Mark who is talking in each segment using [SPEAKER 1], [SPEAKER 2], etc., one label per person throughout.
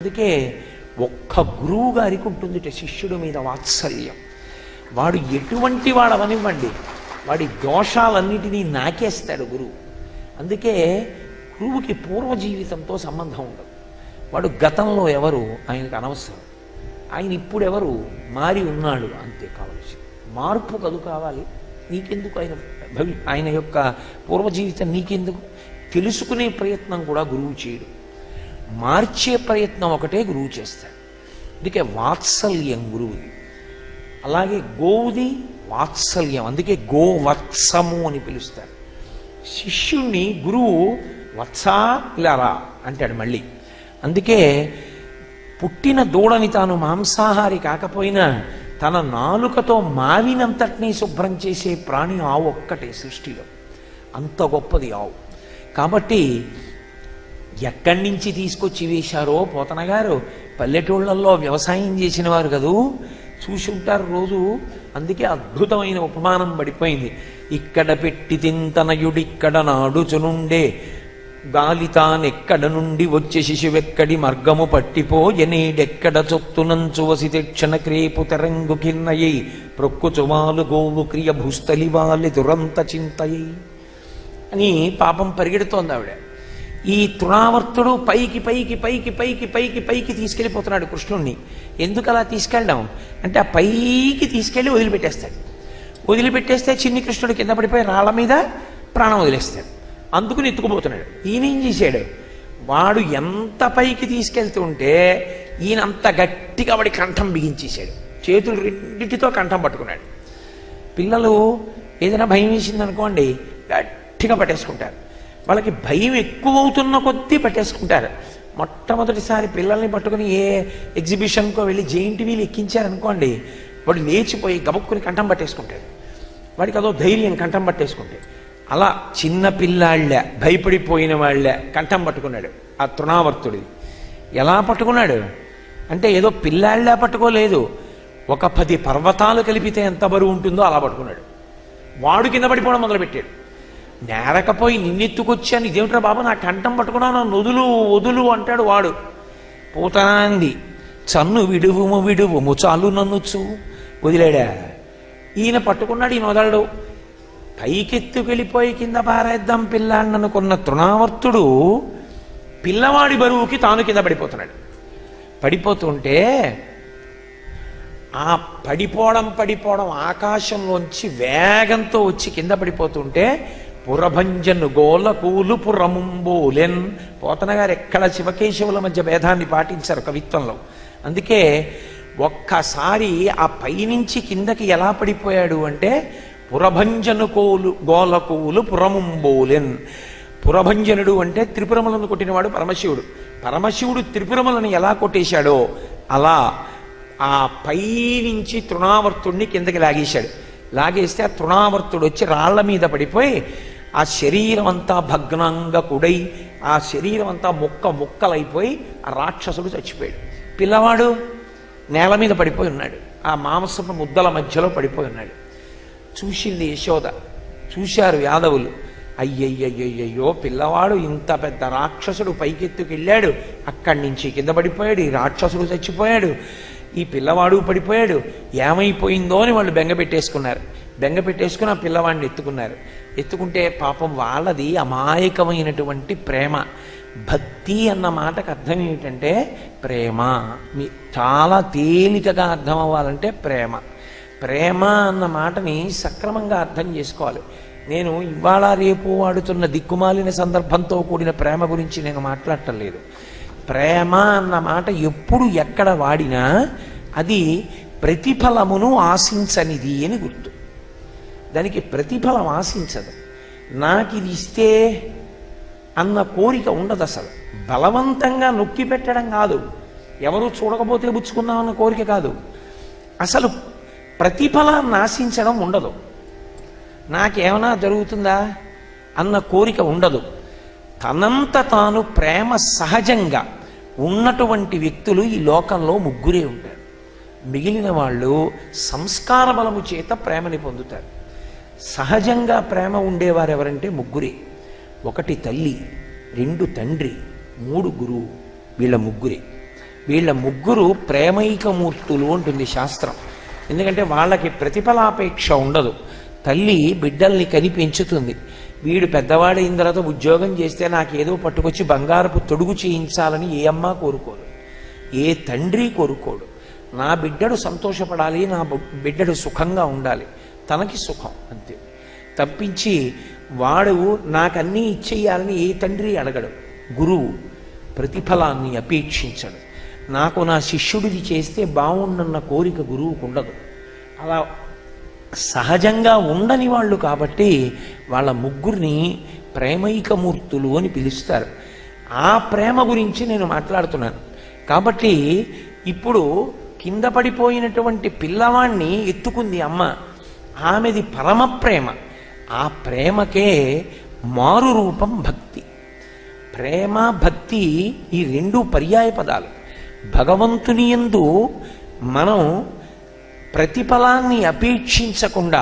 [SPEAKER 1] అందుకే ఒక్క గురువు గారికి ఉంటుంది శిష్యుడి మీద వాత్సల్యం. వాడు ఎటువంటి వాడవనివ్వండి, వాడి దోషాలన్నిటినీ నాకేస్తాడు గురువు. అందుకే గురువుకి పూర్వ జీవితంతో సంబంధం ఉండదు. వాడు గతంలో ఎవరు ఆయనకు అనవసరం, ఆయన ఇప్పుడు ఎవరు మారి ఉన్నాడు అంతే కావలసి. మార్పు కదు కావాలి. నీకెందుకు ఆయన యొక్క పూర్వ జీవితం నీకెందుకు? తెలుసుకునే ప్రయత్నం కూడా గురువు చేయడు, మార్చే ప్రయత్నం ఒకటే గురువు చేస్తాడు. అందుకే వాత్సల్యం గురువుది. అలాగే గోవుది వాత్సల్యం, అందుకే గోవత్సము అని పిలుస్తారు. శిష్యుణ్ణి గురువు వత్సా ఇలారా అంటాడు మళ్ళీ. అందుకే పుట్టిన దూడని తాను మాంసాహారి కాకపోయినా తన నాలుకతో మావినంతటినీ శుభ్రం చేసే ప్రాణి ఆవు ఒక్కటే సృష్టిలో. అంత గొప్పది ఆవు. కాబట్టి ఎక్కడి నుంచి తీసుకొచ్చి వేశారో పోతన గారు, పల్లెటూళ్ళల్లో వ్యవసాయం చేసిన వారు కదూ, చూసి ఉంటారు రోజు. అందుకే అద్భుతమైన ఉపమానం పడిపోయింది. ఇక్కడ పెట్టి తింతనయుడిక్కడ నాడుచునుండే గాలితానెక్కడ నుండి వచ్చే శిశువెక్కడి మార్గము పట్టిపోయనేడెక్కడ చొత్తునంచు వసి క్షణ క్రేపు తెరంగు కిన్నయ్యి ప్రొక్కుచువాలు గోవు క్రియ భూస్థలివాలి దురంత చింతయ్యి అని పాపం పరిగెడుతోంది ఆవిడ. ఈ తృణావర్తుడు పైకి పైకి పైకి పైకి పైకి పైకి తీసుకెళ్ళిపోతున్నాడు కృష్ణుణ్ణి. ఎందుకు అలా తీసుకెళ్ళడం అంటే, ఆ పైకి తీసుకెళ్ళి వదిలిపెట్టేస్తాడు. వదిలిపెట్టేస్తే చిన్ని కృష్ణుడు కింద పడిపోయి రాళ్ల మీద ప్రాణం వదిలేస్తాడు. అందుకుని ఎత్తుకుపోతున్నాడు. ఈయనేం చేశాడు, వాడు ఎంత పైకి తీసుకెళ్తుంటే ఈయన అంత గట్టిగా వాడి కంఠం బిగించేశాడు. చేతులు రెండింటితో కంఠం పట్టుకున్నాడు. పిల్లలు ఏదైనా భయం వేసిందనుకోండి గట్టిగా పట్టేసుకుంటారు. వాళ్ళకి భయం ఎక్కువ అవుతున్న కొద్దీ పట్టేసుకుంటారు. మొట్టమొదటిసారి పిల్లల్ని పట్టుకుని ఏ ఎగ్జిబిషన్కో వెళ్ళి జెయింట్ వీల్ ఎక్కించారనుకోండి, వాడు లేచిపోయి గబుక్కుని కంఠం పట్టేసుకుంటాడు. వాడికి అదో ధైర్యం కంఠం పట్టేసుకుంటే. అలా చిన్న పిల్లాళ్ళ భయపడిపోయిన వాళ్ళ కంఠం పట్టుకున్నాడు ఆ తృణావర్తుడి. ఎలా పట్టుకున్నాడు అంటే, ఏదో పిల్లాళ్ళ పట్టుకోలేదు, ఒక 10 పర్వతాలు కలిపితే ఎంత బరువు ఉంటుందో అలా పట్టుకున్నాడు. వాడు కింద పడిపోవడం మొదలుపెట్టాడు. నేరకపోయి నిన్నెత్తుకొచ్చాను, ఇదేమిట్రా బాబు నా కంఠం పట్టుకున్నాను, వదులు వదులు అంటాడు వాడు. పూతనాంది చన్ను విడువుము విడువుము చాలు నన్నుచు వదిలేడా. ఈయన పట్టుకున్నాడు, ఈయన వదలడు. పైకెత్తుకెళ్ళిపోయి కింద పారేద్దాం పిల్లాడిని అనుకున్న తృణావర్తుడు పిల్లవాడి బరువుకి తాను కింద పడిపోతున్నాడు. పడిపోతుంటే ఆ పడిపోవడం ఆకాశంలోంచి వేగంతో వచ్చి కింద పడిపోతుంటే పురభంజను గోల కూలు పురముంబోలెన్. పోతన గారు ఎక్కడ శివకేశవుల మధ్య భేదాన్ని పాటించారు కవిత్వంలో. అందుకే ఒక్కసారి ఆ పైనుంచి కిందకి ఎలా పడిపోయాడు అంటే, పురభంజను గోలకూలు పురముంబోలెన్. పురభంజనుడు అంటే త్రిపురములను కొట్టినవాడు పరమశివుడు. పరమశివుడు త్రిపురములను ఎలా కొట్టేశాడో అలా ఆ పైనుంచి తృణావర్తుడిని కిందకి లాగేశాడు. లాగేస్తే ఆ తృణావర్తుడు వచ్చి రాళ్ల మీద పడిపోయి ఆ శరీరం అంతా భగ్నంగా కుడై ఆ శరీరం అంతా ముక్కలైపోయి ఆ రాక్షసుడు చచ్చిపోయాడు. పిల్లవాడు నేల మీద పడిపోయి ఉన్నాడు, ఆ మాంసపు ముద్దల మధ్యలో పడిపోయి ఉన్నాడు. చూసింది యశోద, చూశారు యాదవులు. అయ్యయ్యయ్యయ్యో, పిల్లవాడు ఇంత పెద్ద రాక్షసుడు పైకెత్తుకెళ్ళాడు, అక్కడి నుంచి కింద పడిపోయాడు, ఈ రాక్షసుడు చచ్చిపోయాడు, ఈ పిల్లవాడు పడిపోయాడు, ఏమైపోయిందో అని వాళ్ళు బెంగ పెట్టేసుకుని ఆ పిల్లవాడిని ఎత్తుకున్నారు. ఎత్తుకుంటే పాపం వాళ్ళది అమాయకమైనటువంటి ప్రేమ. భక్తి అన్న మాటకు అర్థం ఏమిటంటే ప్రేమ. చాలా తేలికగా అర్థం అవ్వాలంటే ప్రేమ. ప్రేమ అన్న మాటని సక్రమంగా అర్థం చేసుకోవాలి. నేను ఇవాళ రేపు వాడుతున్న దిక్కుమాలిన సందర్భంతో కూడిన ప్రేమ గురించి నేను మాట్లాడటం లేదు. ప్రేమ అన్న మాట ఎప్పుడు ఎక్కడ వాడినా అది ప్రతిఫలమును ఆశించనిది అని గుర్తు. దానికి ప్రతిఫలం ఆశించదు. నాకు ఇది ఇస్తే అన్న కోరిక ఉండదు. అసలు బలవంతంగా నొక్కి పెట్టడం కాదు, ఎవరు చూడకపోతే పుచ్చుకుందామన్న కోరిక కాదు. అసలు ప్రతిఫలాన్ని ఆశించడం ఉండదు. నాకేమైనా జరుగుతుందా అన్న కోరిక ఉండదు. తనంత తాను ప్రేమ సహజంగా ఉన్నటువంటి వ్యక్తులు ఈ లోకంలో ముగ్గురే ఉంటారు. మిగిలిన వాళ్ళు సంస్కార బలము చేత ప్రేమని పొందుతారు. సహజంగా ప్రేమ ఉండేవారు ఎవరంటే ముగ్గురే. 1 తల్లి, 2 తండ్రి, 3 గురువు. వీళ్ళ ముగ్గురే. వీళ్ళ ముగ్గురు ప్రేమైకమూర్తులు అంటుంది శాస్త్రం. ఎందుకంటే వాళ్ళకి ప్రతిఫలాపేక్ష ఉండదు. తల్లి బిడ్డల్ని కని పెంచుతుంది. వీడు పెద్దవాడైన తర్వాత ఉద్యోగం చేస్తే నాకేదో పట్టుకొచ్చి బంగారపు తొడుగు చేయించాలని ఏ అమ్మ కోరుకోదు, ఏ తండ్రి కోరుకోడు. నా బిడ్డడు సంతోషపడాలి, నా బిడ్డడు సుఖంగా ఉండాలి, తనకి సుఖం అంతే. తప్పించి వాడు నాకన్నీ ఇచ్చేయాలని ఏ తండ్రి అడగడు. గురువు ప్రతిఫలాన్ని అపేక్షించడు. నాకు నా శిష్యుడిది చేస్తే బాగుండన్న కోరిక గురువుకు ఉండదు. అలా సహజంగా ఉండని వాళ్ళు కాబట్టి వాళ్ళ ముగ్గురిని ప్రేమైకమూర్తులు అని పిలుస్తారు. ఆ ప్రేమ గురించి నేను మాట్లాడుతున్నాను. కాబట్టి ఇప్పుడు కింద పడిపోయినటువంటి పిల్లవాణ్ణి ఎత్తుకుంది అమ్మ. ఆమెది పరమ ప్రేమ. ఆ ప్రేమకే మారు రూపం భక్తి. ప్రేమ భక్తి ఈ రెండు పర్యాయ పదాలు. భగవంతుని యందు మనం ప్రతిఫలాన్ని అపేక్షించకుండా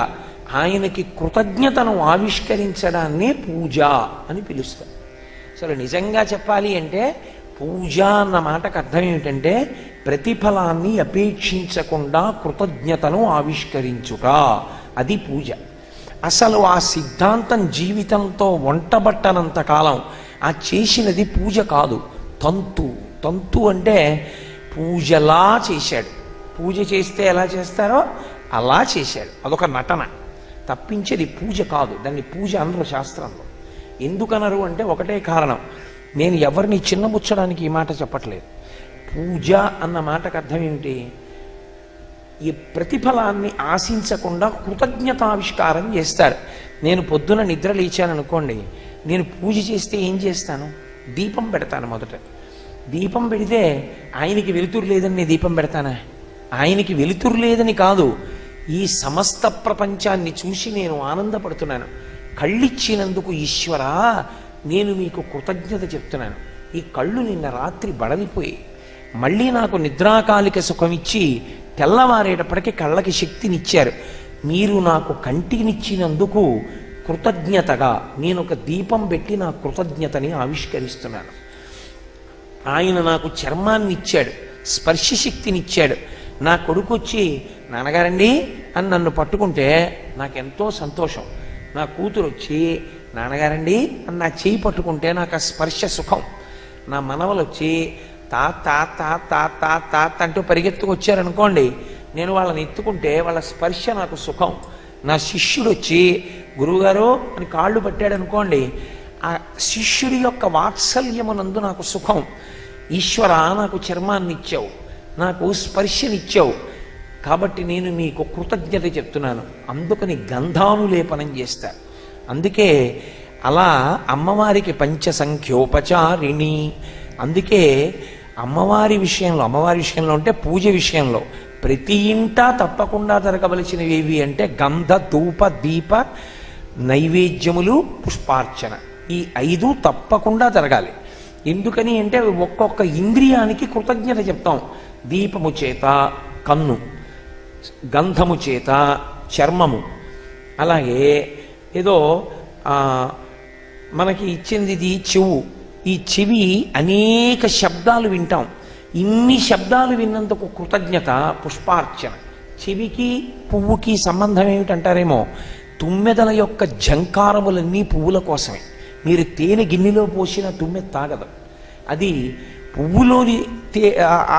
[SPEAKER 1] ఆయనకి కృతజ్ఞతను ఆవిష్కరించడాన్నే పూజ అని పిలుస్తాం. అసలు నిజంగా చెప్పాలి అంటే పూజ అన్న మాటకు అర్థం ఏమిటంటే ప్రతిఫలాన్ని అపేక్షించకుండా కృతజ్ఞతను ఆవిష్కరించుట, అది పూజ. అసలు ఆ సిద్ధాంతం జీవితంతో వంటబట్టనంత కాలం ఆ చేసినది పూజ కాదు, తంతు. తంతు అంటే పూజలా చేశాడు. పూజ చేస్తే ఎలా చేస్తారో అలా చేశాడు. అదొక నటన తప్పించేది పూజ కాదు. దాన్ని పూజ అనరు శాస్త్రంలో. ఎందుకనరు అంటే ఒకటే కారణం. నేను ఎవరిని చిన్నముచ్చడానికి ఈ మాట చెప్పట్లేదు. పూజ అన్న మాటకు అర్థం ఏమిటి? ఈ ప్రతిఫలాన్ని ఆశించకుండా కృతజ్ఞతావిష్కారం చేస్తారు. నేను పొద్దున నిద్ర లేచాననుకోండి, నేను పూజ చేస్తే ఏం చేస్తాను? దీపం పెడతాను. మొదట దీపం పెడితే ఆయనకి వెలుతురు లేదని నేను దీపం పెడతానా? ఆయనకి వెలుతురు లేదని కాదు, ఈ సమస్త ప్రపంచాన్ని చూసి నేను ఆనందపడుతున్నాను. కళ్ళిచ్చినందుకు ఈశ్వరా నేను మీకు కృతజ్ఞత చెప్తున్నాను. ఈ కళ్ళు నిన్న రాత్రి బడలిపోయి మళ్ళీ నాకు నిద్రాకాలిక సుఖమిచ్చి తెల్లవారేటప్పటికీ కళ్ళకి శక్తినిచ్చారు. మీరు నాకు కంటినిచ్చినందుకు కృతజ్ఞతగా నేను ఒక దీపం పెట్టి నా కృతజ్ఞతని ఆవిష్కరిస్తున్నాను. ఆయన నాకు చర్మాన్ని ఇచ్చాడు, స్పర్శ శక్తినిచ్చాడు. నా కొడుకు వచ్చి నాన్నగారండి అని నన్ను పట్టుకుంటే నాకెంతో సంతోషం. నా కూతురు వచ్చి నాన్నగారండి అని నా చేయి పట్టుకుంటే నాకు ఆ స్పర్శ సుఖం. నా మనవలు వచ్చి తాత తాత తాత అంటూ పరిగెత్తుకు వచ్చారనుకోండి, నేను వాళ్ళని ఎత్తుకుంటే వాళ్ళ స్పర్శ నాకు సుఖం. నా శిష్యుడు వచ్చి గురువుగారు అని కాళ్ళు పట్టాడు అనుకోండి, ఆ శిష్యుడి యొక్క వాత్సల్యమునందు నాకు సుఖం. ఈశ్వర నాకు చర్మాన్ని ఇచ్చావు, నాకు స్పర్శనిచ్చావు, కాబట్టి నేను మీకు కృతజ్ఞత చెప్తున్నాను. అందుకని గంధానులేపనం చేస్తారు. అందుకే అలా అమ్మవారికి పంచసంఖ్యోపచారిణి. అందుకే అమ్మవారి విషయంలో అంటే పూజ విషయంలో ప్రతి ఇంటా తప్పకుండా జరగవలసినవి ఏవి అంటే గంధ ధూప దీప నైవేద్యములు పుష్పార్చన. ఈ 5 తప్పకుండా జరగాలి. ఎందుకని అంటే ఒక్కొక్క ఇంద్రియానికి కృతజ్ఞత చెప్తాం. దీపము చేత కన్ను, గంధము చేత చర్మము, అలాగే ఏదో మనకి ఇచ్చింది చెవు. ఈ చెవి అనేక శబ్దాలు వింటాం. ఇన్ని శబ్దాలు విన్నందుకు కృతజ్ఞత పుష్పార్చన. చెవికి పువ్వుకి సంబంధం ఏమిటంటారేమో, తుమ్మెదల యొక్క ఝంకారములన్నీ పువ్వుల కోసమే. మీరు తేనె గిన్నెలో పోసిన తుమ్మెద తాగదు, అది పువ్వులోని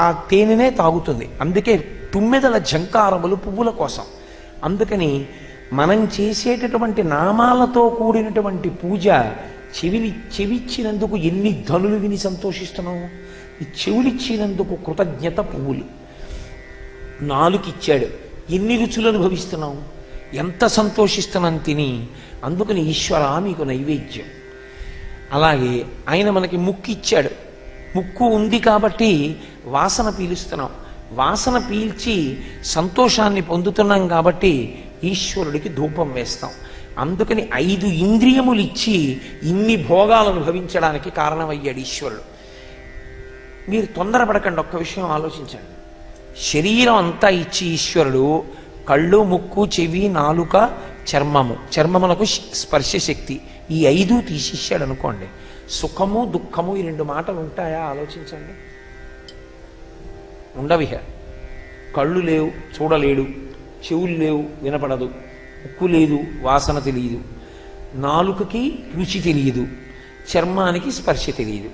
[SPEAKER 1] ఆ తేనెనే తాగుతుంది. అందుకే తుమ్మెదల ఝంకారములు పువ్వుల కోసం. అందుకని మనం చేసేటటువంటి నామాలతో కూడినటువంటి పూజ చెవిచ్చినందుకు ఎన్ని ధనులు విని సంతోషిస్తున్నాము. ఈ చెవులిచ్చినందుకు కృతజ్ఞత పువ్వులు. నాలుకిచ్చాడు, ఎన్ని రుచులు అనుభవిస్తున్నాం, ఎంత సంతోషిస్తున్నాం తిని. అందుకని ఈశ్వర మీకు నైవేద్యం. అలాగే ఆయన మనకి ముక్కు ఇచ్చాడు. ముక్కు ఉంది కాబట్టి వాసన పీలుస్తున్నాం. వాసన పీల్చి సంతోషాన్ని పొందుతున్నాం కాబట్టి ఈశ్వరుడికి ధూపం వేస్తాం. అందుకని 5 ఇంద్రియములు ఇచ్చి ఇన్ని భోగాలు అనుభవించడానికి కారణమయ్యాడు ఈశ్వరుడు. మీరు తొందరపడకండి, ఒక్క విషయం ఆలోచించండి. శరీరం అంతా ఇచ్చి ఈశ్వరుడు కళ్ళు, ముక్కు, చెవి, నాలుక, చర్మమునకు స్పర్శ శక్తి, ఈ 5 తీసిచ్చాడు అనుకోండి, సుఖము దుఃఖము ఈ 2 మాటలు ఉంటాయా? ఆలోచించండి. ఉండవిహ. కళ్ళు లేవు, చూడలేడు. చెవులు లేవు, వినపడదు. ముక్కు లేదు, వాసన తెలియదు. నాలుకకి రుచి తెలియదు. చర్మానికి స్పర్శ తెలియదు.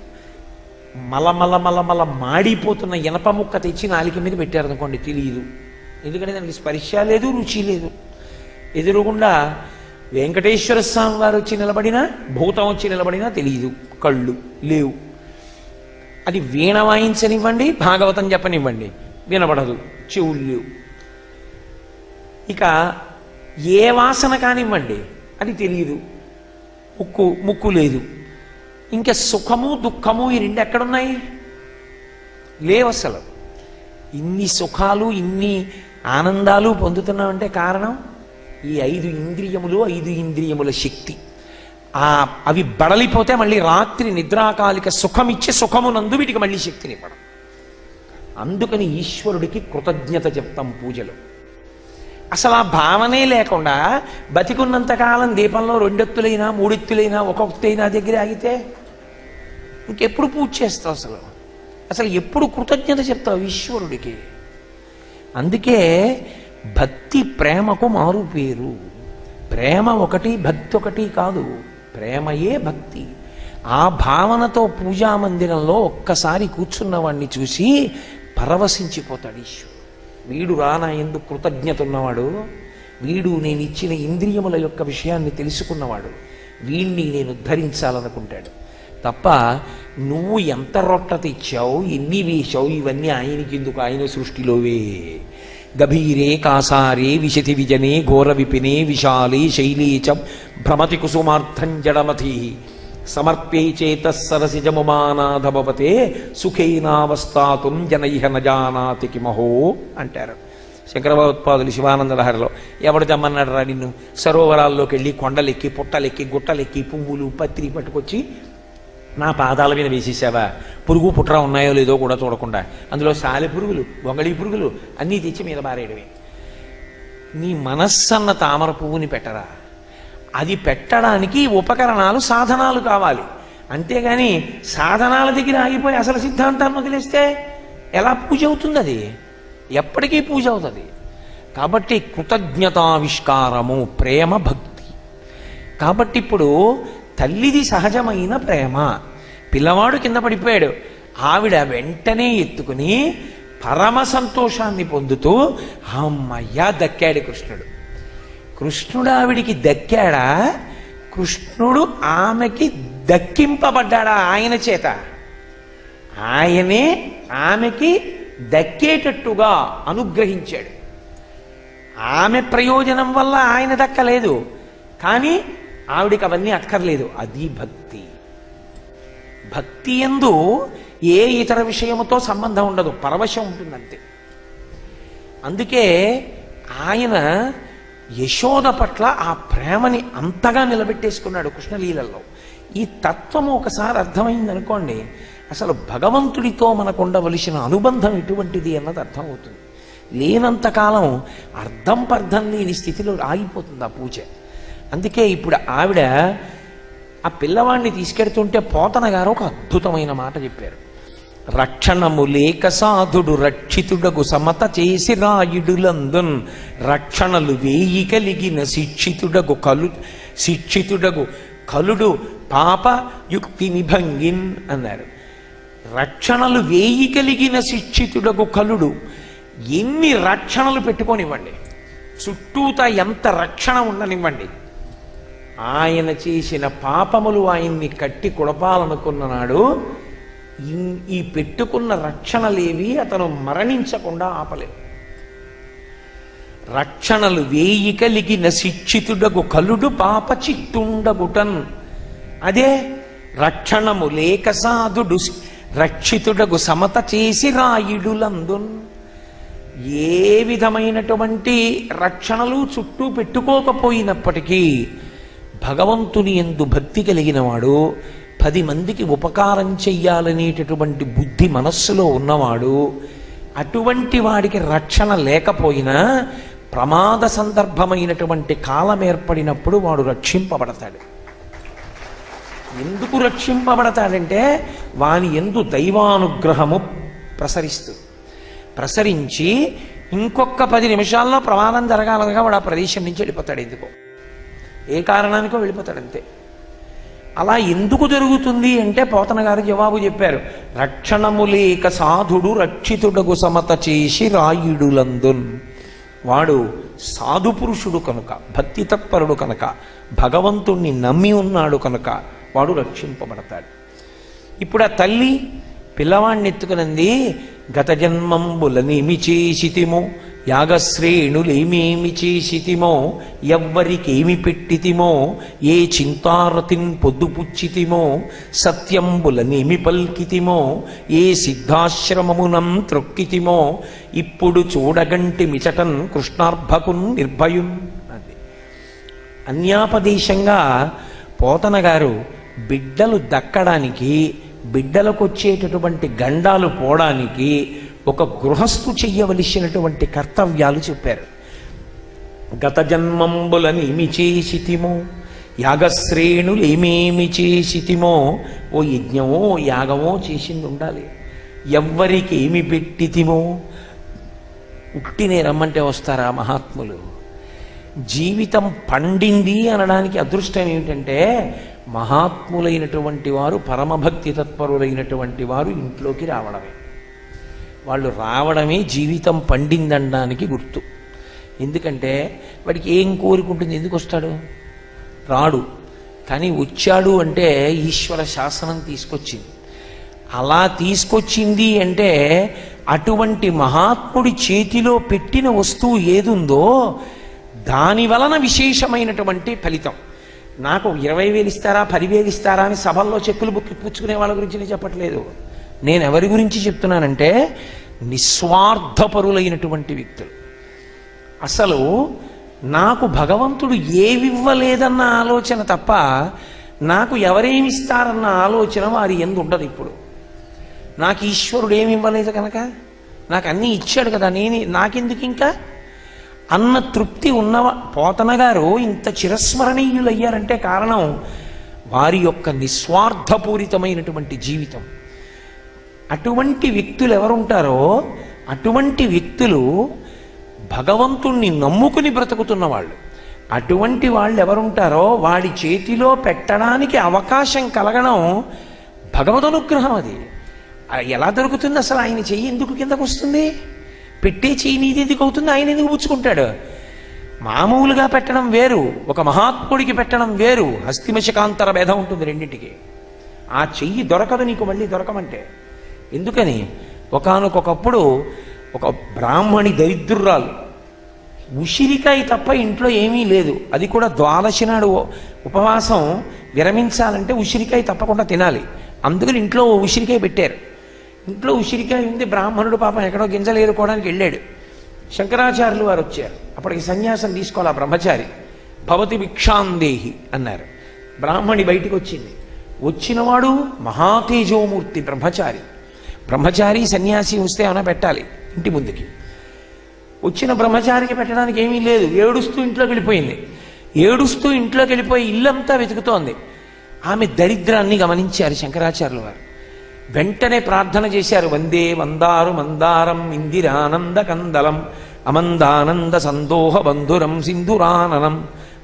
[SPEAKER 1] మలమల మాడిపోతున్న ఇనప ముక్క తెచ్చి నాలిక మీద పెట్టారనుకోండి, తెలియదు. ఎందుకంటే దానికి స్పర్శ లేదు, రుచి లేదు. ఎదురుగుండా వెంకటేశ్వర స్వామి వారు వచ్చి నిలబడినా, భూతం వచ్చి నిలబడినా తెలియదు. కళ్ళు లేవు. అది వీణ వాయించనివ్వండి, భాగవతం చెప్పనివ్వండి, వినబడదు. చెవులు లేవు. ఇక ఏ వాసన కానివ్వండి, అది తెలియదు. ముక్కు లేదు. ఇంకా సుఖము దుఃఖము ఈ రెండు ఎక్కడున్నాయి? లేవు అసలు. ఇన్ని సుఖాలు, ఇన్ని ఆనందాలు పొందుతున్నామంటే కారణం ఈ 5 ఇంద్రియములు, 5 ఇంద్రియముల శక్తి. అవి బడలిపోతే మళ్ళీ రాత్రి నిద్రాకాలిక సుఖమిచ్చి సుఖమునందు వీటికి మళ్ళీ శక్తినివ్వడం. అందుకని ఈశ్వరుడికి కృతజ్ఞత చెప్తాం పూజలో. అసలు ఆ భావనే లేకుండా బతికున్నంతకాలం దీపంలో 2 ఎత్తులైనా 3 ఎత్తులైనా 1 ఎత్తైనా దగ్గర ఆగితే ఇంకెప్పుడు పూజ చేస్తావు? అసలు ఎప్పుడు కృతజ్ఞత చెప్తావు ఈశ్వరుడికి? అందుకే భక్తి ప్రేమకు మారు పేరు. ప్రేమ ఒకటి, భక్తి ఒకటి కాదు. ప్రేమయే భక్తి. ఆ భావనతో పూజా మందిరంలో ఒక్కసారి కూర్చున్నవాడిని చూసి పరవశించిపోతాడు ఈశ్వరుడు. వీడు రానా ఎందుకు కృతజ్ఞత ఉన్నవాడు, వీడు నేను ఇచ్చిన ఇంద్రియముల యొక్క విషయాన్ని తెలుసుకున్నవాడు, వీణ్ణి నేను ఉద్ధరించాలనుకుంటాడు. తప్ప నువ్వు ఎంత రొట్ట తెచ్చావు, ఎన్ని వేశావు, ఇవన్నీ ఆయనకి ఎందుకు? ఆయన సృష్టిలోవే. గభీరే కాసారే విశతి విజనే ఘోర విపినే విశాలే శైలే చ భ్రమతి కుసుమార్థం జడమతి సమర్పే చేత సరసిజముమానాధభవతే సుఖేనావస్థాతుం జనైహ నజానాతి కిమహో అంటారు శంకరభగవత్పాదులు శివానంద లహరిలో. ఎవడు తెమ్మన్నాడు రా నిన్ను? సరోవరాల్లోకి వెళ్ళి కొండలెక్కి పుట్టలెక్కి గుట్టలెక్కి పువ్వులు పత్రి పట్టుకొచ్చి నా పాదాల మీద వేసేసావా? పురుగు పుట్ర ఉన్నాయో లేదో కూడా చూడకుండా అందులో సాలె పురుగులు, గొంగళి పురుగులు అన్నీ తెచ్చి మీద బారేయడమే. నీ మనస్సన్న తామర పువ్వుని పెట్టరా? అది పెట్టడానికి ఉపకరణాలు, సాధనాలు కావాలి. అంతేగాని సాధనాల దగ్గర ఆగిపోయి అసలు సిద్ధాంతాన్ని వదిలేస్తే ఎలా పూజ అవుతుంది? అది ఎప్పటికీ పూజ అవుతుంది. కాబట్టి కృతజ్ఞతావిష్కారము ప్రేమ భక్తి. కాబట్టి ఇప్పుడు తల్లిది సహజమైన ప్రేమ. పిల్లవాడు కింద పడిపోయాడు, ఆవిడ వెంటనే ఎత్తుకుని పరమ సంతోషాన్ని పొందుతూ అమ్మయ్యా దక్కాడు కృష్ణుడు. కృష్ణుడు ఆవిడికి దక్కాడా? కృష్ణుడు ఆమెకి దక్కింపబడ్డాడా ఆయన చేత? ఆయనే ఆమెకి దక్కేటట్టుగా అనుగ్రహించాడు. ఆమె ప్రయోజనం వల్ల ఆయన దక్కలేదు, కానీ ఆవిడికి అవన్నీ అక్కర్లేదు. అది భక్తి. భక్తి యందు ఏ ఇతర విషయముతో సంబంధం ఉండదు, పరవశం ఉంటుందంతే. అందుకే ఆయన యశోద పట్ల ఆ ప్రేమని అంతగా నిలబెట్టేసుకున్నాడు కృష్ణలీలలో. ఈ తత్వము ఒకసారి అర్థమైందనుకోండి, అసలు భగవంతుడితో మనకు ఉండవలసిన అనుబంధం ఎటువంటిది అన్నది అర్థమవుతుంది. లేనంతకాలం అర్థం పర్థం లేని స్థితిలో ఆగిపోతుంది ఆ పూజ. అందుకే ఇప్పుడు ఆవిడ ఆ పిల్లవాడిని తీసుకెడుతుంటే పోతన గారు ఒక అద్భుతమైన మాట చెప్పారు. రక్షణము లేక సాధుడు రక్షితుడగు సమత చేసి రాయుడులందున్ రక్షణలు వేయి కలిగిన శిక్షితుడగు కలుడు పాప యుక్తి నిభంగిన్ అన్నారు. రక్షణలు వేయి కలిగిన శిక్షితుడగు కలుడు. ఎన్ని రక్షణలు పెట్టుకోనివ్వండి, చుట్టూత ఎంత రక్షణ ఉండనివ్వండి, ఆయన చేసిన పాపములు ఆయన్ని కట్టి కొడపాలనుకున్నాడు. ఈ పెట్టుకున్న రక్షణలేవి అతను మరణించకుండా ఆపలేదు. రక్షణలు వేయి కలిగిన శిక్షితుడగు కలుడు పాప చిత్తుండగుటన్. అదే రక్షణము లేక సాధుడు రక్షితుడగు సమత చేసి రాయుడులందున్. ఏ విధమైనటువంటి రక్షణలు చుట్టూ పెట్టుకోకపోయినప్పటికీ భగవంతుని యందు భక్తి కలిగిన వాడు, 10 మందికి ఉపకారం చెయ్యాలనేటటువంటి బుద్ధి మనస్సులో ఉన్నవాడు, అటువంటి వాడికి రక్షణ లేకపోయినా ప్రమాద సందర్భమైనటువంటి కాలం ఏర్పడినప్పుడు వాడు రక్షింపబడతాడు. ఎందుకు రక్షింపబడతాడంటే వాని యందు దైవానుగ్రహము ప్రసరిస్తుంది. ప్రసరించి ఇంకొక 10 నిమిషాల్లో ప్రమాదం జరగాలగా వాడు ఆ ప్రదేశం నుంచి వెళ్ళిపోతాడు. ఎందుకో ఏ కారణానికో వెళ్ళిపోతాడు అంతే. అలా ఎందుకు జరుగుతుంది అంటే పోతన గారు జవాబు చెప్పారు. రక్షణములేక సాధుడు రక్షితుడగు సమత చేసి రాయుడులందున్. వాడు సాధు పురుషుడు కనుక, భక్తి తత్పరుడు కనుక, భగవంతుణ్ణి నమ్మి ఉన్నాడు కనుక వాడు రక్షింపబడతాడు. ఇప్పుడు ఆ తల్లి పిల్లవాణ్ణి ఎత్తుకునంది, గత జన్మంబులనేమి చేసితిమో, యాగశ్రేణులేమేమి చేసితిమో, ఎవ్వరికేమి పెట్టితిమో, ఏ చింతారతిన్ పొద్దుపుచ్చితిమో, సత్యంబులనేమి పల్కితిమో, ఏ సిద్ధాశ్రమమునం త్రొక్కితిమో, ఇప్పుడు చూడగంటి మిచటన్ కృష్ణార్భకున్ నిర్భయున్. అది అన్యాపదేశంగా పోతన గారు బిడ్డలు దక్కడానికి, బిడ్డలకు వచ్చేటటువంటి గండాలు పోవడానికి ఒక గృహస్థు చెయ్యవలసినటువంటి కర్తవ్యాలు చెప్పారు. గత జన్మంబులనేమి చేసితిమో, యాగశ్రేణులు ఏమేమి చేసితిమో, ఓ యజ్ఞమో యాగమో చేసింది ఉండాలి. ఎవ్వరికి ఏమి పెట్టితిమో, ఉట్టినే రమ్మంటే వస్తారా మహాత్ములు? జీవితం పండింది అనడానికి అదృష్టం ఏమిటంటే మహాత్ములైనటువంటి వారు, పరమభక్తి తత్పరులైనటువంటి వారు ఇంట్లోకి రావడమే. వాళ్ళు రావడమే జీవితం పండిందనడానికి గుర్తు. ఎందుకంటే వాడికి ఏం కోరుకుంటుంది, ఎందుకు వస్తాడు? రాడు. కానీ వచ్చాడు అంటే ఈశ్వర శాసనం తీసుకొచ్చింది. అలా తీసుకొచ్చింది అంటే అటువంటి మహాత్ముడి చేతిలో పెట్టిన వస్తువు ఏదుందో దాని వలన విశేషమైనటువంటి ఫలితం. నాకు 20,000 ఇస్తారా 10,000 ఇస్తారా అని సభల్లో చెక్కులు పుచ్చుకునే వాళ్ళ గురించి నేను చెప్పట్లేదు. నేను ఎవరి గురించి చెప్తున్నానంటే నిస్వార్థపరులైనటువంటి వ్యక్తులు. అసలు నాకు భగవంతుడు ఏవివ్వలేదన్న ఆలోచన తప్ప నాకు ఎవరేమిస్తారన్న ఆలోచన వారి ఎందు ఉండదు. ఇప్పుడు నాకు ఈశ్వరుడు ఏమి ఇవ్వలేదు కనుక, నాకు అన్నీ ఇచ్చాడు కదా, నాకెందుకు ఇంకా అన్న తృప్తి ఉన్నవ. పోతన గారు ఇంత చిరస్మరణీయులయ్యారంటే కారణం వారి యొక్క నిస్వార్థపూరితమైనటువంటి జీవితం. అటువంటి వ్యక్తులు ఎవరుంటారో అటువంటి వ్యక్తులు భగవంతుణ్ణి నమ్ముకుని బ్రతుకుతున్న వాళ్ళు. అటువంటి వాళ్ళు ఎవరుంటారో వాడి చేతిలో పెట్టడానికి అవకాశం కలగడం భగవదనుగ్రహం. అది ఎలా దొరుకుతుంది? అసలు ఆయన చెయ్యి ఎందుకు కిందకు వస్తుంది? పెట్టే చెయ్యి నీది ఎందుకు అవుతుంది? ఆయన ఎందుకు పుచ్చుకుంటాడు? మామూలుగా పెట్టడం వేరు, ఒక మహాత్ముడికి పెట్టడం వేరు. హస్తిమశకాంతర భేదం ఉంటుంది రెండింటికి. ఆ చెయ్యి దొరకదు నీకు మళ్ళీ దొరకమంటే. ఎందుకని? ఒకానొకప్పుడు ఒక బ్రాహ్మణి దరిద్రురాలు, ఉసిరికాయ తప్ప ఇంట్లో ఏమీ లేదు. అది కూడా ద్వాదశి నాడు ఉపవాసం విరమించాలంటే ఉసిరికాయ తప్పకుండా తినాలి. అందుకని ఇంట్లో ఉసిరికాయ పెట్టారు. ఇంట్లో ఉసిరికాయ ఉంది. బ్రాహ్మణుడు పాపం ఎక్కడో గింజలు ఏరుకోవడానికి వెళ్ళాడు. శంకరాచార్యులు వారు వచ్చారు. అప్పటికి సన్యాసం తీసుకోవాలి ఆ బ్రహ్మచారి. భవతి భిక్షాందేహి అన్నారు. బ్రాహ్మణి బయటికి వచ్చింది. వచ్చినవాడు మహాతేజోమూర్తి బ్రహ్మచారి. బ్రహ్మచారి సన్యాసి వస్తే ఏమైనా పెట్టాలి ఇంటి ముందుకి. వచ్చిన బ్రహ్మచారికి పెట్టడానికి ఏమీ లేదు. ఏడుస్తూ ఇంట్లోకి వెళ్ళిపోయింది. ఏడుస్తూ ఇంట్లోకి వెళ్ళిపోయి ఇల్లంతా వెతుకుతోంది. ఆమె దరిద్రాన్ని గమనించారు శంకరాచార్యులు వారు. వెంటనే ప్రార్థన చేశారు. వందే మందారు మందారం ఇందిరానంద కందలం అమందానంద సందోహ బంధురం సింధురాననం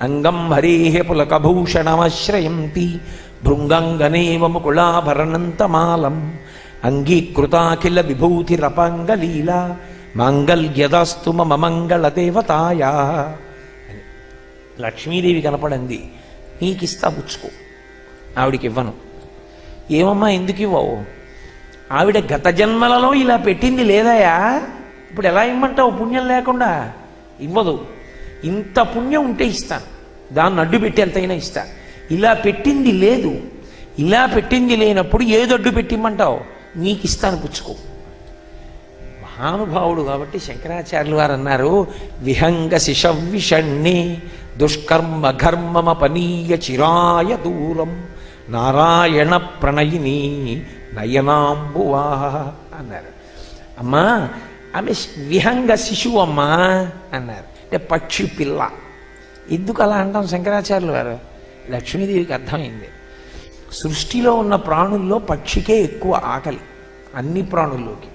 [SPEAKER 1] అంగం హరేహ పులకభూషణమాశ్రయంతి భృంగంగనేవ ముకుళాభరణంతమాలం అంగీకృతాఖిల విభూతిరపాంగలీల మాంగళ్యదాస్తు మమ మంగళ దేవతాయా. లక్ష్మీదేవి కనపడింది. నీకిస్తా పుచ్చుకో. ఆవిడికి ఇవ్వను. ఏమమ్మా ఎందుకు ఇవ్వవు? ఆవిడ గత జన్మలలో ఇలా పెట్టింది లేదయా, ఇప్పుడు ఎలా ఇమ్మంటావు? పుణ్యం లేకుండా ఇవ్వదు. ఇంత పుణ్యం ఉంటే ఇస్తాను, దాన్ని అడ్డు పెట్టి ఎంతైనా ఇస్తా. ఇలా పెట్టింది లేదు. ఇలా పెట్టింది లేనప్పుడు ఏది అడ్డు పెట్టిమ్మంటావు? నీకు ఇస్తాను పుచ్చుకో. మహానుభావుడు కాబట్టి శంకరాచార్యులు వారు అన్నారు, విహంగ శిశవిషణ్ణి దుష్కర్మ ఘర్మమపనీయ చిరాయ దూరం నారాయణ ప్రణయిని నయనాంబువా అన్నారు. అమ్మా ఆమె విహంగ శిశువు అమ్మా అన్నారు. అంటే పక్షి పిల్ల. ఎందుకు అలా అంటాం శంకరాచార్యులు వారు? లక్ష్మీదేవికి అర్థమైంది. సృష్టిలో ఉన్న ప్రాణుల్లో పక్షికే ఎక్కువ ఆకలి అన్ని ప్రాణుల్లోకి.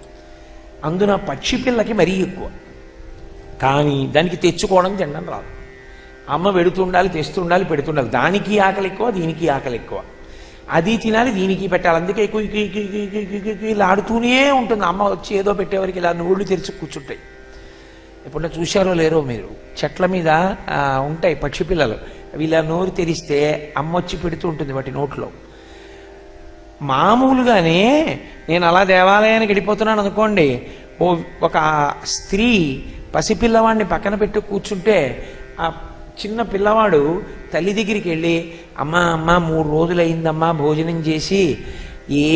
[SPEAKER 1] అందున పక్షి పిల్లకి మరీ ఎక్కువ. కానీ దానికి తెచ్చుకోవడం తినడం రాదు. అమ్మ పెడుతుండాలి, తెస్తుండాలి, పెడుతుండాలి. దానికి ఆకలి ఎక్కువ, దీనికి ఆకలి ఎక్కువ. అది తినాలి, దీనికి పెట్టాలి. అందుకే ఇలా ఆడుతూనే ఉంటుంది. అమ్మ వచ్చి ఏదో పెట్టేవారికి ఇలా నోళ్ళు తెరిచి కూర్చుంటాయి. ఎప్పుడన్నా చూశారో లేరో మీరు, చెట్ల మీద ఉంటాయి పక్షి పిల్లలు. అవి ఇలా నోరు తెరిస్తే అమ్మ వచ్చి పెడుతూ ఉంటుంది వాటి నోట్లో. మామూలుగానే నేను అలా దేవాలయానికి వెళ్ళిపోతున్నాను అనుకోండి, ఒక స్త్రీ పసిపిల్లవాడిని పక్కన పెట్టి కూర్చుంటే ఆ చిన్న పిల్లవాడు తల్లి దగ్గరికి వెళ్ళి, అమ్మ 3 రోజులైందమ్మా భోజనం చేసి,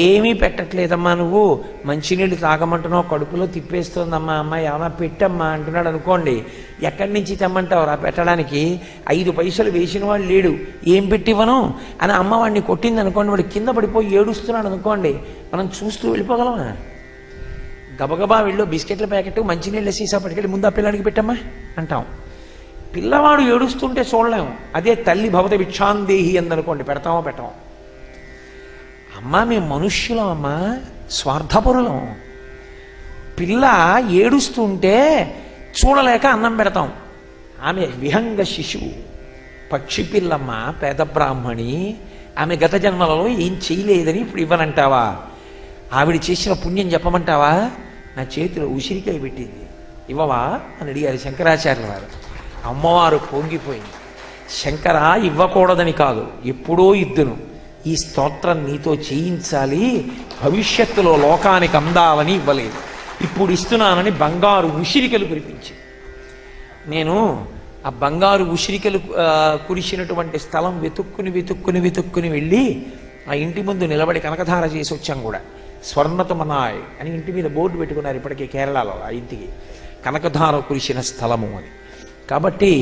[SPEAKER 1] ఏమీ పెట్టట్లేదమ్మా, నువ్వు మంచినీళ్ళు తాగమంటున్నావు, కడుపులో తిప్పేస్తోందమ్మా, అమ్మ ఏమన్నా పెట్టమ్మా అంటున్నాడు అనుకోండి. ఎక్కడి నుంచి తెమ్మంటావు రా పెట్టడానికి? 5 పైసలు వేసిన వాడు లేడు, ఏం పెట్టివ్వను అని అమ్మ వాడిని కొట్టింది అనుకోండి, వాడు కింద పడిపోయి ఏడుస్తున్నాడు అనుకోండి, మనం చూస్తూ వెళ్ళిపోగలమా? గబగబా వెళ్ళు బిస్కెట్ల ప్యాకెట్ మంచినీళ్ళ సీసా పట్టుకెళ్ళి ముందు ఆ పిల్లాడికి పెట్టమ్మా అంటాం. పిల్లవాడు ఏడుస్తుంటే చూడలేము. అదే తల్లి భవత భిక్షాందేహి అందనుకోండి, పెడతామో పెట్టాం. అమ్మ మేము మనుష్యులం, అమ్మ స్వార్థపరులం. పిల్ల ఏడుస్తుంటే చూడలేక అన్నం పెడతాం. ఆమె విహంగ శిశువు, పక్షి పిల్లమ్మ, పేద బ్రాహ్మణి. ఆమె గత జన్మలలో ఏం చేయలేదని ఇప్పుడు ఇవ్వనంటావా? ఆవిడ చేసిన పుణ్యం చెప్పమంటావా? నా చేతిలో ఉసిరికాయ పెట్టింది, ఇవ్వవా అని అడిగారు శంకరాచార్యుల వారు. అమ్మవారు పొంగిపోయింది. శంకర, ఇవ్వకూడదని కాదు, ఎప్పుడో ఇద్దును. ఈ స్తోత్రం నీతో చేయించాలి, భవిష్యత్తులో లోకానికి అందాలని ఇవ్వలేదు, ఇప్పుడు ఇస్తున్నానని బంగారు ఉసిరికలు కురిపించి. నేను ఆ బంగారు ఉసిరికలు కురిసినటువంటి స్థలం వెతుక్కుని వెళ్ళి ఆ ఇంటి ముందు నిలబడి కనకధార చేసి వచ్చాం కూడా. స్వర్ణతమనాయ్ అని ఇంటి మీద బోర్డు పెట్టుకున్నారు ఇప్పటికీ కేరళలో. ఆ ఇంటికి కనకధార కురిసిన స్థలము అని. కాబట్టి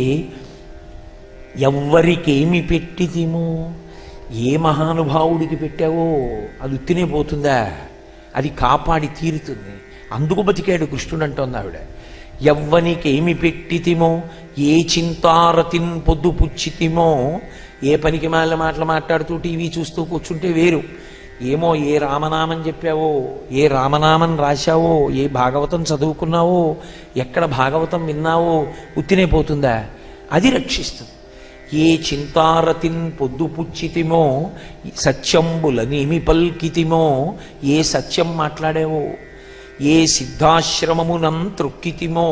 [SPEAKER 1] ఎవ్వరికేమి పెట్టితిమో, ఏ మహానుభావుడికి పెట్టావో అది ఉత్తినే పోతుందా? అది కాపాడి తీరుతుంది. అందుకు బతికాడు కృష్ణుడు అంటోంది ఆవిడ. ఎవ్వనికేమి పెట్టితిమో, ఏ చింతారతిన్ పొద్దు పుచ్చితిమో. ఏ పనికి మాటలు మాట్లాడుతూ టీవీ చూస్తూ కూర్చుంటే వేరు. ఏమో ఏ రామనామం చెప్పావో, ఏ రామనామం రాశావో, ఏ భాగవతం చదువుకున్నావో, ఎక్కడ భాగవతం విన్నావో ఉత్తినే పోతుందా? అది రక్షిస్తుంది. ఏ చింతారతిన్ పొద్దు పుచ్చితిమో, సత్యంబులనేమి పల్కితిమో. ఏ సత్యం మాట్లాడావో, ఏ సిద్ధాశ్రమమునం త్రొక్కితిమో.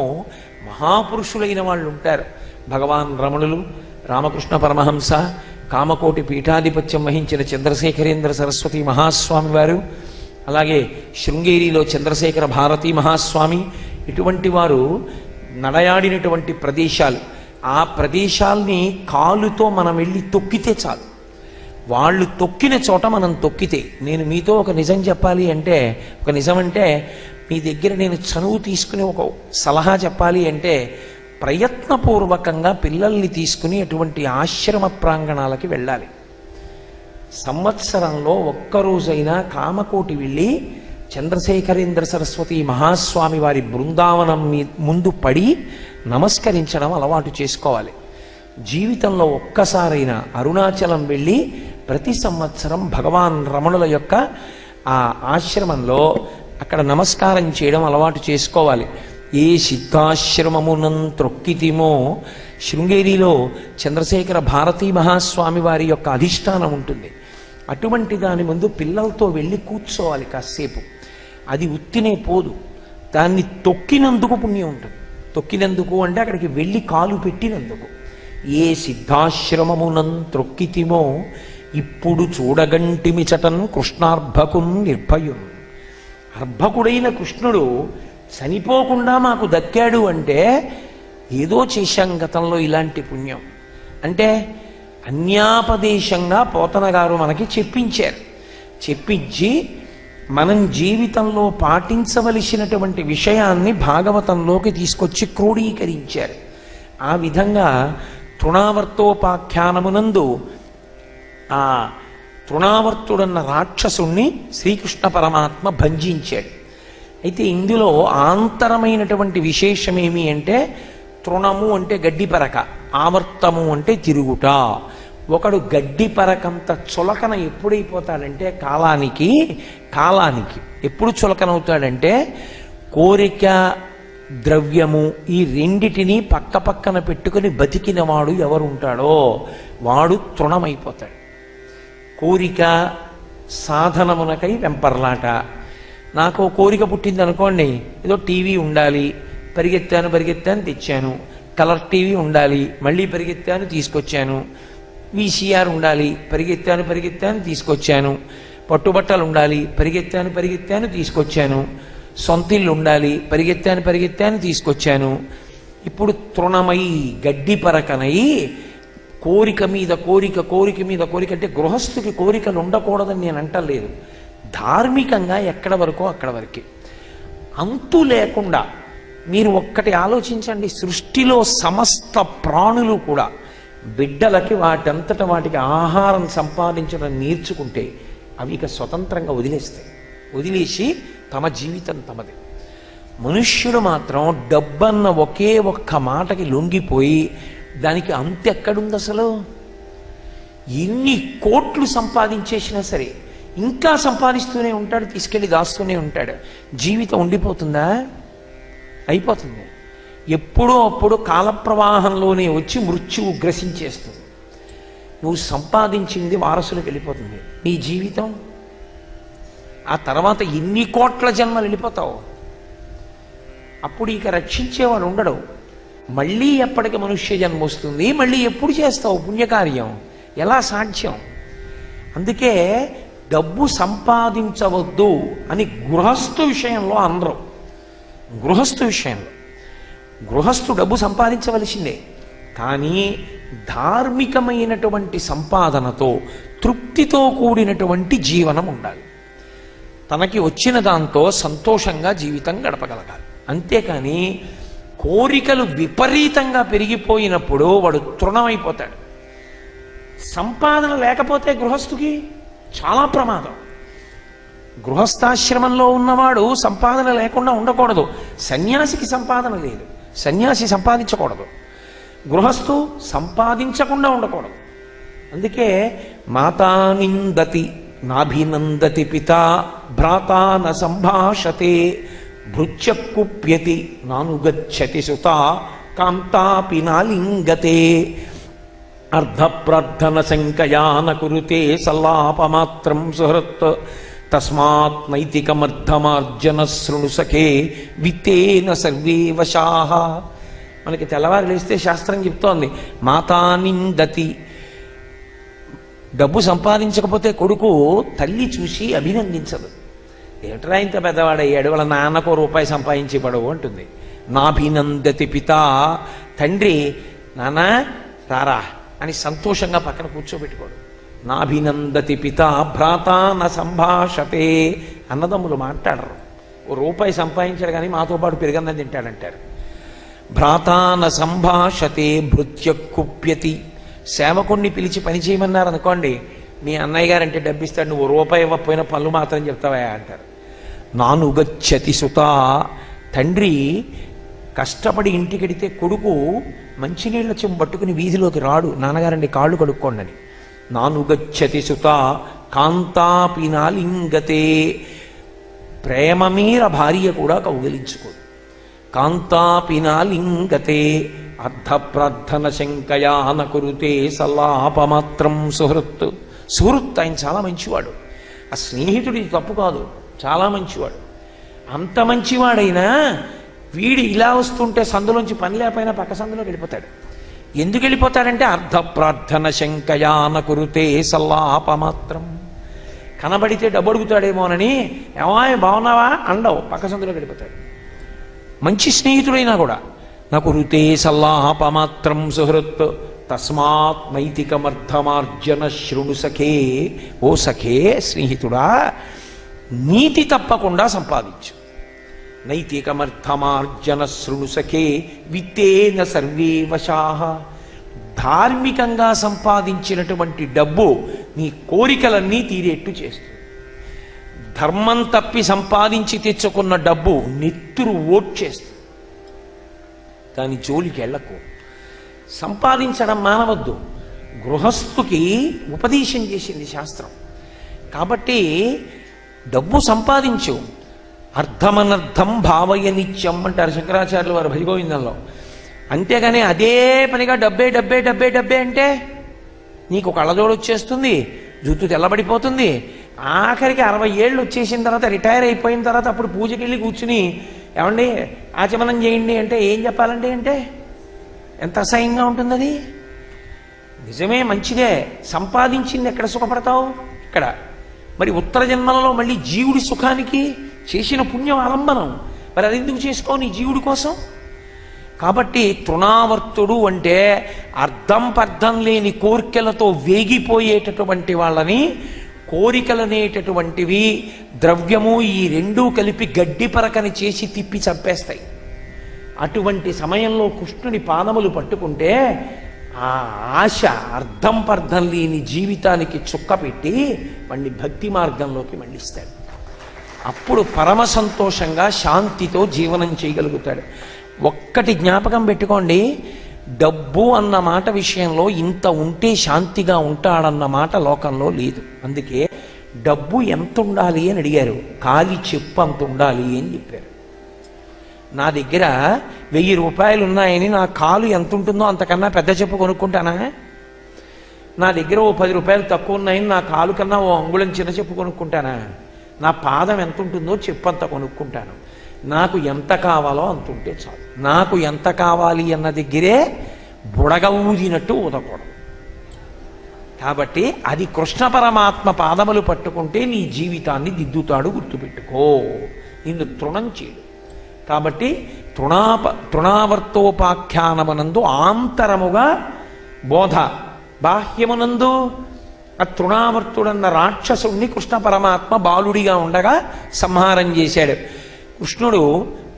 [SPEAKER 1] మహాపురుషులైన వాళ్ళు ఉంటారు. భగవాన్ రమణులు, రామకృష్ణ పరమహంస, కామకోటి పీఠాధిపత్యం వహించిన చంద్రశేఖరేంద్ర సరస్వతి మహాస్వామి వారు, అలాగే శృంగేరిలో చంద్రశేఖర భారతీ మహాస్వామి, ఇటువంటి వారు నడయాడినటువంటి ప్రదేశాలు. ఆ ప్రదేశాల్ని కాలుతో మనం వెళ్ళి తొక్కితే చాలు. వాళ్ళు తొక్కిన చోట మనం తొక్కితే. నేను మీతో ఒక నిజం చెప్పాలి అంటే, ఒక నిజం అంటే మీ దగ్గర నేను చనువు తీసుకుని ఒక సలహా చెప్పాలి అంటే, ప్రయత్నపూర్వకంగా పిల్లల్ని తీసుకుని అటువంటి ఆశ్రమ ప్రాంగణాలకి వెళ్ళాలి. సంవత్సరంలో ఒక్కరోజైనా కామకోటి వెళ్ళి చంద్రశేఖరేంద్ర సరస్వతి మహాస్వామి వారి బృందావనం ముందు పడి నమస్కరించడం అలవాటు చేసుకోవాలి. జీవితంలో ఒక్కసారైనా అరుణాచలం వెళ్ళి ప్రతి సంవత్సరం భగవాన్ రమణుల యొక్క ఆ ఆశ్రమంలో అక్కడ నమస్కారం చేయడం అలవాటు చేసుకోవాలి. ఏ సిద్ధాశ్రమమునం త్రొక్కితిమో. శృంగేరిలో చంద్రశేఖర భారతీ మహాస్వామి వారి యొక్క అధిష్టానం ఉంటుంది. అటువంటి దాని ముందు పిల్లలతో వెళ్ళి కూర్చోవాలి కాసేపు. అది ఉత్తినే పోదు, దాన్ని తొక్కినందుకు పుణ్యం ఉంటుంది. తొక్కినందుకు అంటే అక్కడికి వెళ్ళి కాలు పెట్టినందుకు. ఏ సిద్ధాశ్రమమునం త్రొక్కితిమో, ఇప్పుడు చూడగంటిమి చటన్ కృష్ణార్భకున్ నిర్భయున్. అర్భకుడైన కృష్ణుడు చనిపోకుండా మాకు దక్కాడు అంటే ఏదో చేశాం గతంలో ఇలాంటి పుణ్యం. అంటే అన్యాపదేశంగా పోతన గారు మనకి చెప్పించారు. చెప్పించి మనం జీవితంలో పాటించవలసినటువంటి విషయాన్ని భాగవతంలోకి తీసుకొచ్చి క్రోడీకరించారు. ఆ విధంగా తృణావర్తోపాఖ్యానమునందు ఆ తృణావర్తుడన్న రాక్షసుణ్ణి శ్రీకృష్ణ పరమాత్మ భంజించాడు. అయితే ఇందులో ఆంతరమైనటువంటి విశేషమేమి అంటే, తృణము అంటే గడ్డి పరక, ఆవర్తము అంటే తిరుగుట. ఒకడు గడ్డి పరకంత చులకన ఎప్పుడైపోతాడంటే కాలానికి ఎప్పుడు చులకనవుతాడంటే, కోరిక ద్రవ్యము ఈ రెండిటినీ పక్క పక్కన పెట్టుకుని బతికినవాడు ఎవరుంటాడో వాడు తృణమైపోతాడు. కోరిక సాధనమునకై వెంపర్లాట. నాకు కోరిక పుట్టింది అనుకోండి, ఏదో టీవీ ఉండాలి, పరిగెత్తాను తెచ్చాను. కలర్ టీవీ ఉండాలి, మళ్ళీ పరిగెత్తాను తీసుకొచ్చాను. వీసీఆర్ ఉండాలి, పరిగెత్తాను తీసుకొచ్చాను. పట్టుబట్టలు ఉండాలి, పరిగెత్తాను తీసుకొచ్చాను. సొంతిల్లు ఉండాలి, పరిగెత్తాను తీసుకొచ్చాను. ఇప్పుడు తృణమై గడ్డి పరకనై కోరిక మీద కోరిక అంటే గృహస్థుకి కోరికలు ఉండకూడదని నేను అంటలేదు. ధార్మికంగా ఎక్కడ వరకో అక్కడ వరకే, అంతు లేకుండా. మీరు ఒక్కటి ఆలోచించండి, సృష్టిలో సమస్త ప్రాణులు కూడా బిడ్డలకి వాటంతట వాటికి ఆహారం సంపాదించడం నేర్చుకుంటే అవి ఇక స్వతంత్రంగా వదిలేసి తమ జీవితం తమది. మనుష్యుడు మాత్రం డబ్బన్న ఒకే ఒక్క మాటకి లొంగిపోయి దానికి అంతెక్కడుంది అసలు? ఎన్ని కోట్లు సంపాదించేసినా సరే ఇంకా సంపాదిస్తూనే ఉంటాడు, తీసుకెళ్ళి దాస్తూనే ఉంటాడు. జీవితం ఉండిపోతుందా? అయిపోతుంది. ఎప్పుడో అప్పుడు కాలప్రవాహంలోనే వచ్చి మృత్యువు గ్రసించేస్తుంది. నువ్వు సంపాదించింది వారసులకు వెళ్ళిపోతుంది. నీ జీవితం ఆ తర్వాత ఎన్ని కోట్ల జన్మలు వెళ్ళిపోతావు. అప్పుడు ఇక రక్షించేవాడు ఉండడు. మళ్ళీ ఎప్పటికి మనుష్య జన్మ వస్తుంది, మళ్ళీ ఎప్పుడు చేస్తావు పుణ్యకార్యం? ఎలా సాధ్యం? అందుకే డబ్బు సంపాదించవద్దు అని గృహస్థు విషయంలో అనరు. గృహస్థు డబ్బు సంపాదించవలసిందే, కానీ ధార్మికమైనటువంటి సంపాదనతో తృప్తితో కూడినటువంటి జీవనం ఉండాలి. తనకి వచ్చిన దాంతో సంతోషంగా జీవితం గడపగలగాలి. అంతేకాని కోరికలు విపరీతంగా పెరిగిపోయినప్పుడు వాడు తృణమైపోతాడు. సంపాదన లేకపోతే గృహస్థుకి చాలా ప్రమాదం. గృహస్థాశ్రమంలో ఉన్నవాడు సంపాదన లేకుండా ఉండకూడదు. సన్యాసికి సంపాదన లేదు, సన్యాసి సంపాదించకూడదు. గృహస్థు సంపాదించకుండా ఉండకూడదు. అందుకే మాతా నిందతి నాభినందతి పిత భ్రాతా న సంభాషతే భృత్య కుప్యతి నానుగచ్చతి సుత కాంతాపి నాలింగతే అర్ధప్రార్థన శంకయాన కురుతే సల్లాపమాత్రం సుహృత్ తస్మాత్ నైతికమర్థమార్జన శృణు సఖే విత్తేన సర్వే వశాః. మనకి తెల్లవారు లేస్తే శాస్త్రం చెప్తోంది, మాతా నిందతి. డబ్బు సంపాదించకపోతే కొడుకు తల్లి చూసి అభినందించదు. ఏమిట్రా ఇంత పెద్దవాడయ్యాడు, వాళ్ళ నాన్నకు రూపాయి సంపాదించి పడవు అంటుంది. నాభినందతి పిత. తండ్రి నాన్న రారా అని సంతోషంగా పక్కన కూర్చోబెట్టుకోడు. నాభినందతి పిత భ్రాతా న సంభాషతే. అన్నదమ్ములు మాట్లాడరు. ఓ రూపాయి సంపాదించాడు కానీ మాతో పాటు పెరుగన్నం తింటాడంటారు. భ్రాతా న సంభాషతే భృత్య కుప్యతి. సేవకుణ్ణి పిలిచి పని చేయమన్నారు అనుకోండి, మీ అన్నయ్య గారంటే డబ్బిస్తాడు, నువ్వు రూపాయి ఇవ్వకపోయినా పనులు మాత్రం చెప్తావా అంటారు. నానుగచ్చతి సుత. తండ్రి కష్టపడి ఇంటికెడితే కొడుకు మంచినీళ్ళ చెంబు పట్టుకుని వీధిలోకి రాడు, నాన్నగారండి కాళ్ళు కడుక్కోండి అని. నానుగచ్చతి సుత కాంతాపి నాలింగతే. ప్రేమ మీర భార్య కూడా కౌగిలించుకోదు. కాంతాపి నాలింగతే అర్ధప్రార్థన శంకయాన కురుతే సల్లాపమాత్రం సుహృత్. సుహృత్ ఆయన చాలా మంచివాడు. ఆ స్నేహితుడి తప్పు కాదు, చాలా మంచివాడు. అంత మంచివాడైనా వీడు ఇలా వస్తుంటే సందులోంచి పని లేకపోయినా పక్క సందులోకి వెళ్ళిపోతాడు. ఎందుకు వెళ్ళిపోతాడంటే అర్ధప్రార్థన శంకయాన కురుతే సల్లాపమాత్రం. కనబడితే డబ్బు అడుగుతాడేమోనని ఏమో బాగున్నావా అండవు, పక్క సందులోకి వెళ్ళిపోతాడు. మంచి స్నేహితుడైనా కూడా నాకు రుతే సల్లాపమాత్రం సుహృత్ తస్మాత్ నైతికమర్థమార్జన శృణు సఖే. ఓ సఖే, స్నేహితుడా, నీతి తప్పకుండా సంపాదించు. నైతికమర్థమార్జన శృణు సఖే విత్తేన సర్వే వశాః. ధార్మికంగా సంపాదించినటువంటి డబ్బు నీ కోరికలన్నీ తీరేట్టు చేస్తుంది. ధర్మం తప్పి సంపాదించి తెచ్చుకున్న డబ్బు నెత్తురు ఓడ్చేస్తుంది. దాని జోలికి వెళ్ళకు. సంపాదించడం మానవద్దు. గృహస్థుకి ఉపదేశం చేసింది శాస్త్రం. కాబట్టి డబ్బు సంపాదించు, అర్థమనర్థం భావయ నిత్యం అంటారు శంకరాచార్యులు వారు భజగోవిందంలో. అంతేగాని అదే పనిగా డబ్బే డబ్బే డబ్బే డబ్బే అంటే నీకు కళ్ళజోడు వచ్చేస్తుంది, జుట్టు తెల్లబడిపోతుంది, ఆఖరికి 60 ఏళ్ళు వచ్చేసిన తర్వాత రిటైర్ అయిపోయిన తర్వాత అప్పుడు పూజకి వెళ్ళి కూర్చుని ఏమండి ఆచమనం చేయండి అంటే ఏం చెప్పాలండి అంటే ఎంత అసహ్యంగా ఉంటుంది అది. నిజమే, మంచిదే, సంపాదించింది ఎక్కడ సుఖపడతావు ఇక్కడ. మరి ఉత్తర జన్మలలో మళ్ళీ జీవుడి సుఖానికి చేసిన పుణ్యం ఆలంబనం, మరి అది ఎందుకు చేసుకో నీ జీవుడి కోసం? కాబట్టి తృణావర్తుడు అంటే అర్థం పర్థం లేని కోరికలతో వేగిపోయేటటువంటి వాళ్ళని, కోరికలనేటటువంటివి ద్రవ్యము ఈ రెండూ కలిపి గడ్డి పరకని చేసి తిప్పి చంపేస్తాయి. అటువంటి సమయంలో కృష్ణుని పాదములు పట్టుకుంటే ఆ ఆశ అర్థం పర్థం లేని జీవితానికి చుక్క పెట్టి వాణ్ణి భక్తి మార్గంలోకి మళ్ళిస్తాడు. అప్పుడు పరమ సంతోషంగా శాంతితో జీవనం చేయగలుగుతాడు. ఒక్కటి జ్ఞాపకం పెట్టుకోండి, డబ్బు అన్న మాట విషయంలో ఇంత ఉంటే శాంతిగా ఉంటాడన్న మాట లోకంలో లేదు. అందుకే డబ్బు ఎంత ఉండాలి అని అడిగారు, కాలి చెప్పు అంత ఉండాలి అని చెప్పారు. నా దగ్గర 1000 రూపాయలు ఉన్నాయని నా కాలు ఎంత ఉంటుందో అంతకన్నా పెద్ద చెప్పు కొనుక్కుంటానా? నా దగ్గర ఓ 10 రూపాయలు తక్కువ ఉన్నాయని నా కాలు కన్నా ఓ అంగుళం చిన్న చెప్పు కొనుక్కుంటానా? నా పాదం ఎంత ఉంటుందో చెప్పు అంత కొనుక్కుంటాను. నాకు ఎంత కావాలో అంత ఉంటే చాలు. నాకు ఎంత కావాలి అన్న దగ్గరే బుడగ ఊదినట్టు ఊదకూడదు. కాబట్టి అది కృష్ణ పరమాత్మ పాదములు పట్టుకుంటే నీ జీవితాన్ని దిద్దుతాడు, గుర్తుపెట్టుకో. నిన్ను తృణం చేయడు. కాబట్టి తృణావర్తోపాఖ్యానమునందు ఆంతరముగా బోధ, బాహ్యమునందు ఆ తృణావర్తుడన్న రాక్షసుణ్ణి కృష్ణ పరమాత్మ బాలుడిగా ఉండగా సంహారం చేశాడు. కృష్ణుడు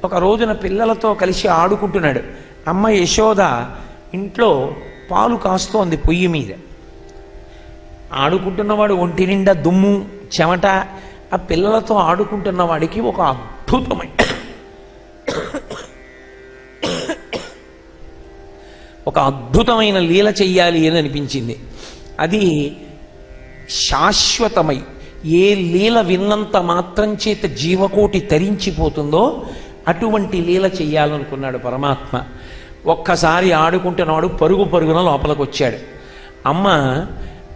[SPEAKER 1] ఒక రోజున పిల్లలతో కలిసి ఆడుకుంటున్నాడు. అమ్మ యశోద ఇంట్లో పాలు కాస్తోంది పొయ్యి మీద. ఆడుకుంటున్నవాడు ఒంటి నిండా దుమ్ము చెమట. ఆ పిల్లలతో ఆడుకుంటున్న వాడికి ఒక అద్భుతమైన లీల చెయ్యాలి అని అనిపించింది. అది శాశ్వతమై ఏ లీల విన్నంత మాత్రం చేత జీవకోటి తరించిపోతుందో అటువంటి లీల చెయ్యాలనుకున్నాడు పరమాత్మ. ఒక్కసారి ఆడుకుంటున్నాడు, పరుగున లోపలికి వచ్చాడు. అమ్మ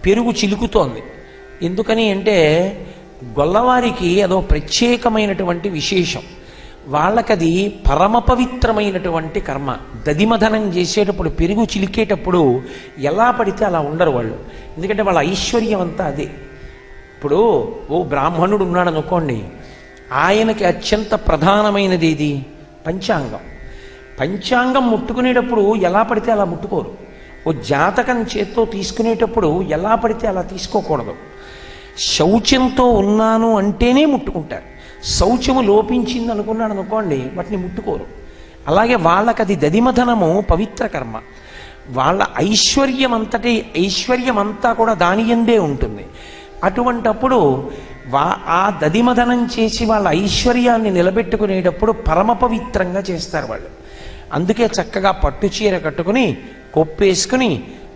[SPEAKER 1] పెరుగు చిలుకుతోంది. ఎందుకని అంటే గొల్లవారికి అదో ప్రత్యేకమైనటువంటి విశేషం. వాళ్ళకది పరమ పవిత్రమైనటువంటి కర్మ. దదిమధనం చేసేటప్పుడు పెరుగు చిలికేటప్పుడు ఎలా పడితే అలా ఉండరు వాళ్ళు. ఎందుకంటే వాళ్ళ ఐశ్వర్యం అంతా అదే. ఇప్పుడు ఓ బ్రాహ్మణుడు ఉన్నాడు అనుకోండి, ఆయనకి అత్యంత ప్రధానమైనది ఏది? పంచాంగం. పంచాంగం ముట్టుకునేటప్పుడు ఎలా పడితే అలా ముట్టుకోరు. ఓ జాతకం చేత్తో తీసుకునేటప్పుడు ఎలా పడితే అలా తీసుకోకూడదు. శౌచంతో ఉన్నాను అంటేనే ముట్టుకుంటారు. శౌచము లోపించింది అనుకున్నాడు అనుకోండి, వాటిని ముట్టుకోరు. అలాగే వాళ్ళకి అది దదిమధనము పవిత్ర కర్మ. వాళ్ళ ఐశ్వర్యం అంతా కూడా దాని యందే ఉంటుంది. అటువంటప్పుడు ఆ దదిమధనం చేసి వాళ్ళ ఐశ్వర్యాన్ని నిలబెట్టుకునేటప్పుడు పరమ పవిత్రంగా చేస్తారు వాళ్ళు. అందుకే చక్కగా పట్టుచీర కట్టుకుని కొప్పేసుకుని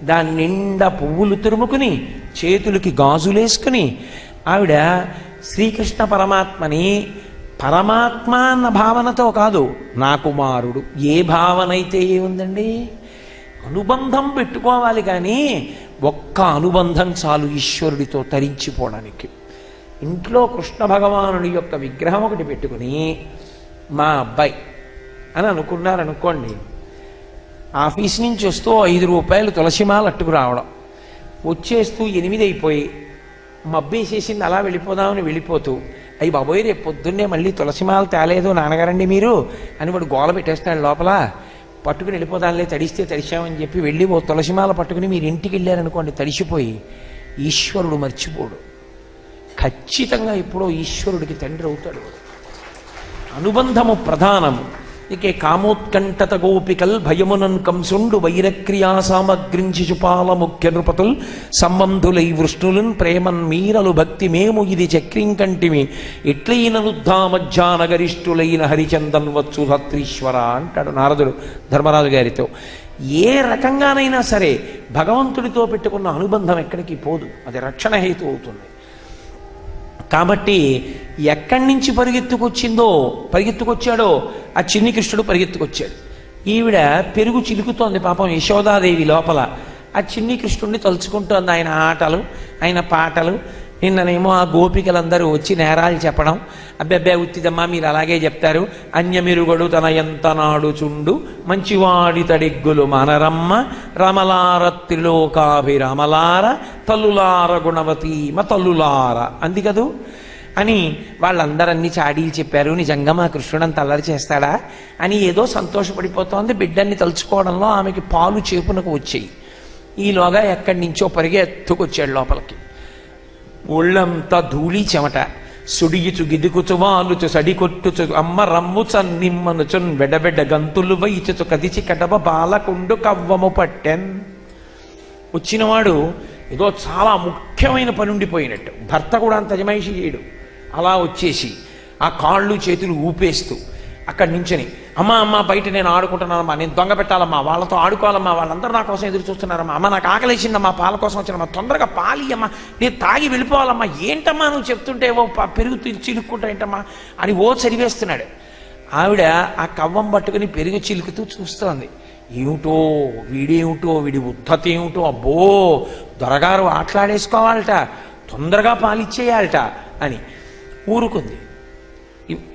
[SPEAKER 1] దాని నిండా పువ్వులు తురుముకుని చేతులకి గాజులేసుకుని ఆవిడ శ్రీకృష్ణ పరమాత్మని పరమాత్మ అన్న భావనతో కాదు, నా కుమారుడు, ఏ భావన అయితే ఏముందండి, అనుబంధం పెట్టుకోవాలి. కానీ ఒక్క అనుబంధం చాలు ఈశ్వరుడితో తరించిపోవడానికి. ఇంట్లో కృష్ణ భగవానుడి యొక్క విగ్రహం ఒకటి పెట్టుకుని మా అబ్బాయి అని అనుకున్నారనుకోండి, ఆఫీస్ నుంచి వస్తూ 5 రూపాయలు తులసిమాల అట్టుకు రావడం, వచ్చేస్తూ 8 అయిపోయి మబ్బేసేసింది అలా వెళ్ళిపోదామని వెళ్ళిపోతూ, అయ్యి బాబోయ్ రేపు పొద్దున్నే మళ్ళీ తులసిమాల తేలేదు నాన్నగారండి మీరు అని వాడు గోల పెట్టేస్తాడు లోపల. పట్టుకుని వెళ్ళిపోదాంలే, తడిస్తే తడిశామని చెప్పి వెళ్ళి ఓ తులసిమాల పట్టుకుని మీరు ఇంటికి వెళ్ళారనుకోండి, తడిసిపోయి ఈశ్వరుడు మర్చిపోడు. ఖచ్చితంగా ఎప్పుడో ఈశ్వరుడికి తండ్రి అవుతాడు. అనుబంధము ప్రధానము. ఇకే కామోత్కంఠత గోపికల్ భయమునన్ కంసుండు వైరక్రియా సామగ్రించి చుపాల ముఖ్య నృపతుల్ సంబంధులై వృష్ణులున్ ప్రేమన్ మీరలు భక్తి మేము ఇది చక్రింకంటిమి ఎట్లైన నుద్ధామధ్యానగరిష్ఠులైన హరిచందన్ వచ్చు హత్రీశ్వర అంటాడు నారదుడు ధర్మరాజు గారితో. ఏ రకంగానైనా సరే భగవంతుడితో పెట్టుకున్న అనుబంధం ఎక్కడికి పోదు, అది రక్షణ హేతు అవుతుంది. కాబట్టి ఎక్కడి నుంచి పరిగెత్తుకొచ్చాడో ఆ చిన్ని కృష్ణుడు పరిగెత్తుకొచ్చాడు. ఈవిడ పెరుగు చిలుకుతోంది పాపం యశోదాదేవి లోపల. ఆ చిన్ని కృష్ణుడిని తలుచుకుంటోంది, ఆయన ఆటలు, ఆయన పాటలు. నిన్ననేమో ఆ గోపికలందరూ వచ్చి నేరాలు చెప్పడం, అబ్బెబ్బే ఉత్తిదమ్మా మీరు అలాగే చెప్తారు, అన్యమిరుగడు తన ఎంత నాడుచుండు మంచివాడి తడిగ్గులు మనరమ్మ రమలార త్రిలోకాభిరమలార తల్లులార గుణవతీమ తల్లులార అంది కదూ అని వాళ్ళందరన్నీ చాడీలు చెప్పారు. నిజంగా మా కృష్ణుడు అంత అల్లరి చేస్తాడా అని ఏదో సంతోషపడిపోతోంది. బిడ్డన్ని తలుచుకోవడంలో ఆమెకి పాలు చేపునకు వచ్చాయి. ఈలోగా ఎక్కడి నుంచో పరిగెత్తుకొచ్చాడు లోపలికి. ఒళ్ళంతా ధూళి చెమట, సుడియుచు గిదుకుచు వాలుచు సడికొట్టుచు అమ్మ రమ్ముచ నిమ్మనుచున్ వెడబెడ్డ గంతులు వైచుచు కదిచి కటబ బాలకుండు కవ్వము పట్టెన్. వచ్చినవాడు ఏదో చాలా ముఖ్యమైన పని ఉండిపోయినట్టు, భర్త కూడా అంత అజమాయిషి చేయడు. అలా వచ్చేసి ఆ కాళ్ళు చేతులు ఊపేస్తూ అక్కడి నుంచని, అమ్మ బయట నేను ఆడుకుంటున్నానమ్మా, నేను దొంగ పెట్టాలమ్మా, వాళ్ళతో ఆడుకోవాలమ్మా, వాళ్ళందరూ నా కోసం ఎదురు చూస్తున్నారమ్మా, అమ్మ నాకు ఆకలేసిందమ్మా, పాల కోసం వచ్చినమ్మా, తొందరగా పాలియమ్మా, నేను తాగి వెళ్ళిపోవాలమ్మా, ఏంటమ్మా నువ్వు చెప్తుంటే ఓ పెరుగు చిలుక్కుంటా ఏంటమ్మా అని ఓ చదివేస్తున్నాడు. ఆవిడ ఆ కవ్వం పట్టుకుని పెరుగు చిలుకుతూ చూస్తోంది. ఏమిటో వీడి ఉద్ధత ఏమిటో, అబ్బో దొరగారు ఆటలాడేసుకోవాలట, తొందరగా పాలిచ్చేయాలట అని ఊరుకుంది.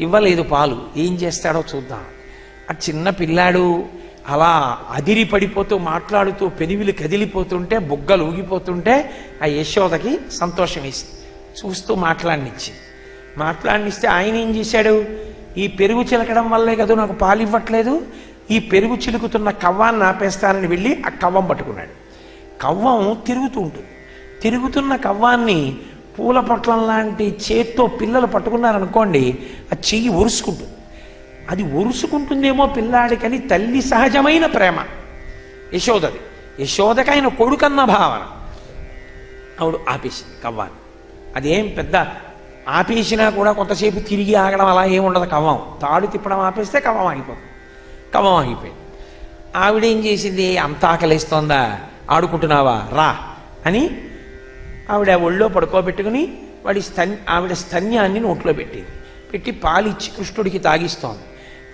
[SPEAKER 1] ఇవ్వలేదు పాలు. ఏం చేస్తాడో చూద్దాం. ఆ చిన్న పిల్లాడు అలా అదిరి పడిపోతూ మాట్లాడుతూ పెనివిలు కదిలిపోతుంటే, బుగ్గలు ఊగిపోతుంటే ఆ యశోదకి సంతోషం వేసింది. చూస్తూ మాట్లాడినిస్తే ఆయన ఏం చేశాడు, ఈ పెరుగు చిలకడం వల్లే కదా నాకు పాలు ఇవ్వట్లేదు, ఈ పెరుగు చిలుకుతున్న కవ్వాన్ని ఆపేస్తానని వెళ్ళి ఆ కవ్వం పట్టుకున్నాడు. కవ్వం తిరుగుతూ ఉంటుంది. తిరుగుతున్న కవ్వాన్ని పూల పొట్లం లాంటి చేత్తో పిల్లలు పట్టుకున్నారనుకోండి, ఆ చెయ్యి ఒరుసుకుంటుంది. అది ఒరుసుకుంటుందేమో పిల్లాడికని తల్లి సహజమైన ప్రేమ యశోదది. యశోదకి ఆయన కొడుకన్న భావన. ఆవిడ ఆపేసింది కవ్వాన్ని. అదేం పెద్ద ఆపేసినా కూడా కొంతసేపు తిరిగి ఆగడం అలా ఏముండదు. కవ్వం తాడు తిప్పడం ఆపేస్తే కవ్వం ఆగిపోతుంది. కవ్వం ఆగిపోయింది. ఆవిడేం చేసింది, అంత ఆకలిస్తోందా, ఆడుకుంటున్నావా రా అని ఆవిడ ఒళ్ళో పడుకోబెట్టుకుని ఆవిడ స్తన్యాన్ని నోట్లో పెట్టి పాలిచ్చి కృష్ణుడికి తాగిస్తోంది.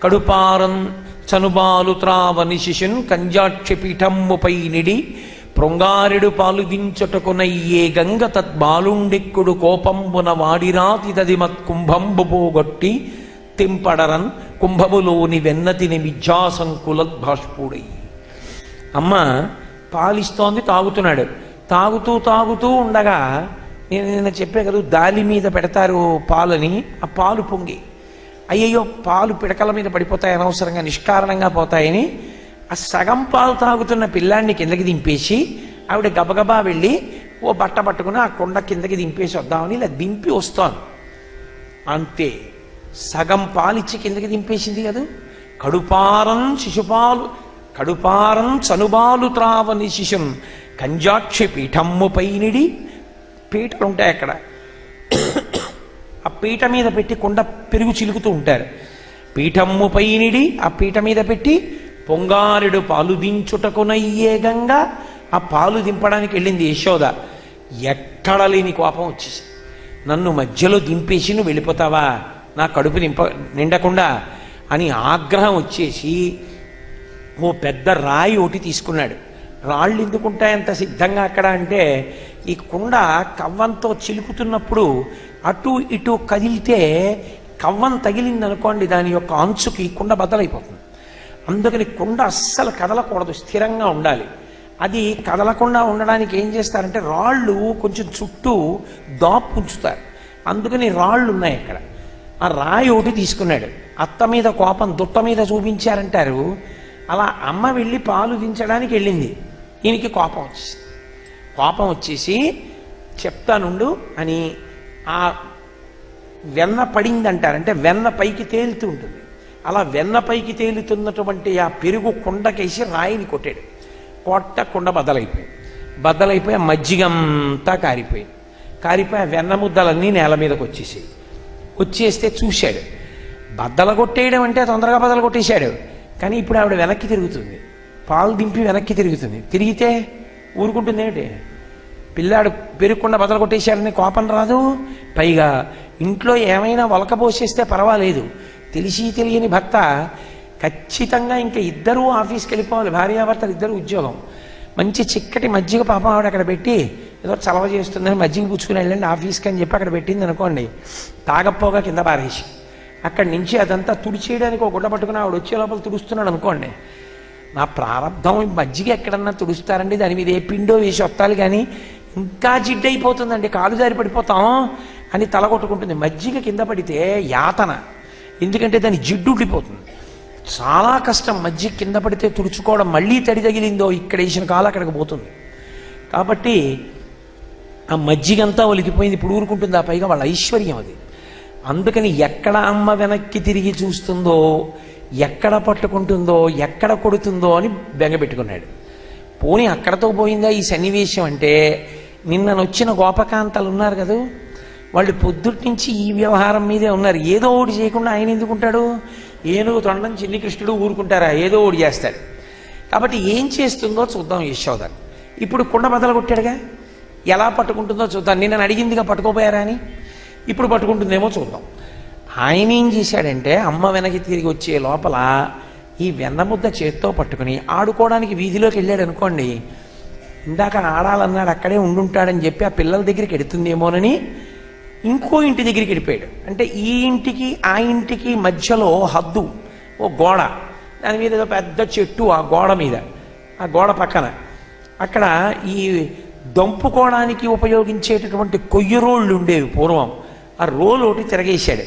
[SPEAKER 1] కడుపారం చనుబాలు త్రావని శిశున్ కంజాక్షి పీఠమ్ముపై నిడి ప్రొంగారెడు పాలు దించుటకునయ్యే గంగ తద్బాలుండెక్కుడు కోపంబున వాడిరాతి దదిమత్ కుంభంబు పోగొట్టి తింపడరన్ కుంభములోని వెన్నతిని మిథ్యాసంకులద్భాష్పుడై. అమ్మ పాలిస్తోంది, తాగుతున్నాడు. తాగుతూ ఉండగా నేను చెప్పే కదా, దాలి మీద పెడతారు పాలని, ఆ పాలు పొంగి అయ్యయ్యో పాలు పిడకల మీద పడిపోతాయి, అనవసరంగా నిష్కారణంగా పోతాయని ఆ సగం పాలు తాగుతున్న పిల్లాన్ని కిందకి దింపేసి ఆవిడ గబగబా వెళ్ళి ఓ బట్ట పట్టుకుని ఆ కొండ కిందకి దింపేసి వద్దామని ఇలా దింపి వస్తాను. అంతే, సగం పాలిచ్చి కిందకి దింపేసింది కదా. కడుపారం చనుబాలు త్రావని శిశున్ కంజాక్షి పీఠమ్ముపై నిడి. పీటలు ఉంటాయి అక్కడ, ఆ పీట మీద పెట్టి కొండ పెరుగు చిలుకుతూ ఉంటారు. పీఠమ్ముపై నిడి, ఆ పీట మీద పెట్టి పొంగారెడు పాలు దించుటకునయ్యే గంగా, ఆ పాలు దింపడానికి వెళ్ళింది యశోద. ఎక్కడ లేని కోపం వచ్చేసి, నన్ను మధ్యలో దింపేసి నువ్వు వెళ్ళిపోతావా, నా కడుపు నిండకుండా అని ఆగ్రహం వచ్చేసి ఓ పెద్ద రాయి ఒకటి తీసుకున్నాడు. రాళ్ళు ఎందుకుంటాయంత సిద్ధంగా అక్కడ అంటే, ఈ కుండ కవ్వంతో చిలుకుతున్నప్పుడు అటు ఇటు కదిలితే కవ్వం తగిలిందనుకోండి, దాని యొక్క అంచుకి కుండ బద్దలైపోతుంది. అందుకని కుండ అస్సలు కదలకూడదు, స్థిరంగా ఉండాలి. అది కదలకుండా ఉండడానికి ఏం చేస్తారంటే రాళ్ళు కొంచెం చుట్టూ దాపు ఉంచుతారు. అందుకని రాళ్ళు ఉన్నాయి అక్కడ. ఆ రాయి ఒకటి తీసుకున్నాడు. అత్త మీద కోపం దుట్ట మీద చూపించారంటారు. అలా అమ్మ వెళ్ళి పాలు దించడానికి వెళ్ళింది. ఈయనకి కోపం వచ్చేసి చెప్తానుండు అని ఆ వెన్న పడిందంటారు, అంటే వెన్న పైకి తేలుతూ ఉంటుంది. అలా వెన్న పైకి తేలుతున్నటువంటి ఆ పెరుగు కుండకేసి రాయిని కొట్టాడు. కుండ బద్దలైపోయి మజ్జిగంతా కారిపోయి ఆ వెన్న ముద్దలన్నీ నేల మీదకి వచ్చేస్తే చూశాడు. బద్దలు కొట్టేయడం అంటే తొందరగా బద్దలు కొట్టేశాడు. కానీ ఇప్పుడు ఆవిడ వెనక్కి తిరుగుతుంది, పాలు దింపి వెనక్కి తిరిగితే ఊరుకుంటుంది ఏమిటి? పిల్లాడు పెరుగుకుండా బద్దలు కొట్టేశాడని కోపం రాదు. పైగా ఇంట్లో ఏమైనా ఒలకపోసేస్తే పర్వాలేదు, తెలిసి తెలియని భర్త ఖచ్చితంగా ఇంకా ఇద్దరూ ఆఫీస్కి వెళ్ళిపోవాలి, భార్యాభర్తలు ఇద్దరు ఉద్యోగం. మంచి చిక్కటి మజ్జిగ పాపం ఆవిడ అక్కడ పెట్టి ఏదో చలవ చేస్తుందని మజ్జిగ పుచ్చుకుని వెళ్ళండి ఆఫీస్కి అని చెప్పి అక్కడ పెట్టింది అనుకోండి, తాగపోగా కింద పారేసి అక్కడి నుంచి అదంతా తుడిచేయడానికి ఒక గుడ్డ పట్టుకుని ఆవిడ వచ్చే లోపల తుడుస్తున్నాడు అనుకోండి, నా ప్రారంభం మజ్జిగ ఎక్కడన్నా తుడుస్తారండి, దాని మీద ఏ పిండో వేసి వత్తాలి, కానీ ఇంకా జిడ్డైపోతుందండి, కాలు జారి పడిపోతాం అని తల కొట్టుకుంటుంది. మజ్జిగ కింద పడితే యాతన, ఎందుకంటే దాని జిడ్డు ఉండిపోతుంది, చాలా కష్టం. మజ్జిగ కింద పడితే తుడుచుకోవడం, మళ్ళీ తడి తగిలిందో ఇక్కడ వేసిన కాలు అక్కడికి పోతుంది. కాబట్టి ఆ మజ్జిగంతా ఒలికిపోయింది, ఇప్పుడు ఊరుకుంటుంది, ఆ పైగా వాళ్ళ ఐశ్వర్యం అది. అందుకని ఎక్కడ అమ్మ వెనక్కి తిరిగి చూస్తుందో, ఎక్కడ పట్టుకుంటుందో, ఎక్కడ కొడుతుందో అని బెంగపెట్టుకున్నాడు. పోనీ అక్కడతో పోయిందా ఈ సన్నివేశం అంటే, నిన్ననొచ్చిన గోపకాంతలు ఉన్నారు కదా, వాళ్ళు పొద్దుటి నుంచి ఈ వ్యవహారం మీదే ఉన్నారు. ఏదో ఒకటి చేయకుండా ఆయన ఎందుకుంటాడు? ఏనుగు తొండం చిన్ని కృష్ణుడు ఊరుకుంటారా? ఏదో ఒకటి చేస్తాడు. కాబట్టి ఏం చేస్తుందో చూద్దాం యశోద. ఇప్పుడు కుండ బదలు కొట్టాడుగా, ఎలా పట్టుకుంటుందో చూద్దాం. నిన్న అడిగిందిగా పట్టుకోపోయారా అని, ఇప్పుడు పట్టుకుంటుందేమో చూద్దాం. ఆయన ఏం చేశాడంటే, అమ్మ వెనక్కి తిరిగి వచ్చే లోపల ఈ వెన్నముద్ద చేత్తో పట్టుకుని ఆడుకోవడానికి వీధిలోకి వెళ్ళాడు అనుకోండి, ఇందాక ఆడాలన్నాడు అక్కడే ఉండుంటాడని చెప్పి ఆ పిల్లల దగ్గరికి ఎడుతుందేమోనని ఇంకో ఇంటి దగ్గరికి వెళ్ళిపోయాడు. అంటే ఈ ఇంటికి ఆ ఇంటికి మధ్యలో హద్దు, ఓ గోడ, దాని మీద ఏదో పెద్ద చెట్టు, ఆ గోడ మీద, ఆ గోడ పక్కన అక్కడ ఈ దంపుకోవడానికి ఉపయోగించేటటువంటి కొయ్య రోళ్ళు ఉండేవి పూర్వం, ఆ రోలు ఒకటి తిరగేశాడు.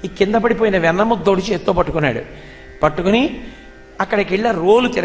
[SPEAKER 1] ఈ కింద పడిపోయిన వెన్నముద్దోడి చేత్తో పట్టుకున్నాడు. పట్టుకుని అక్కడికి వెళ్ళి రోలు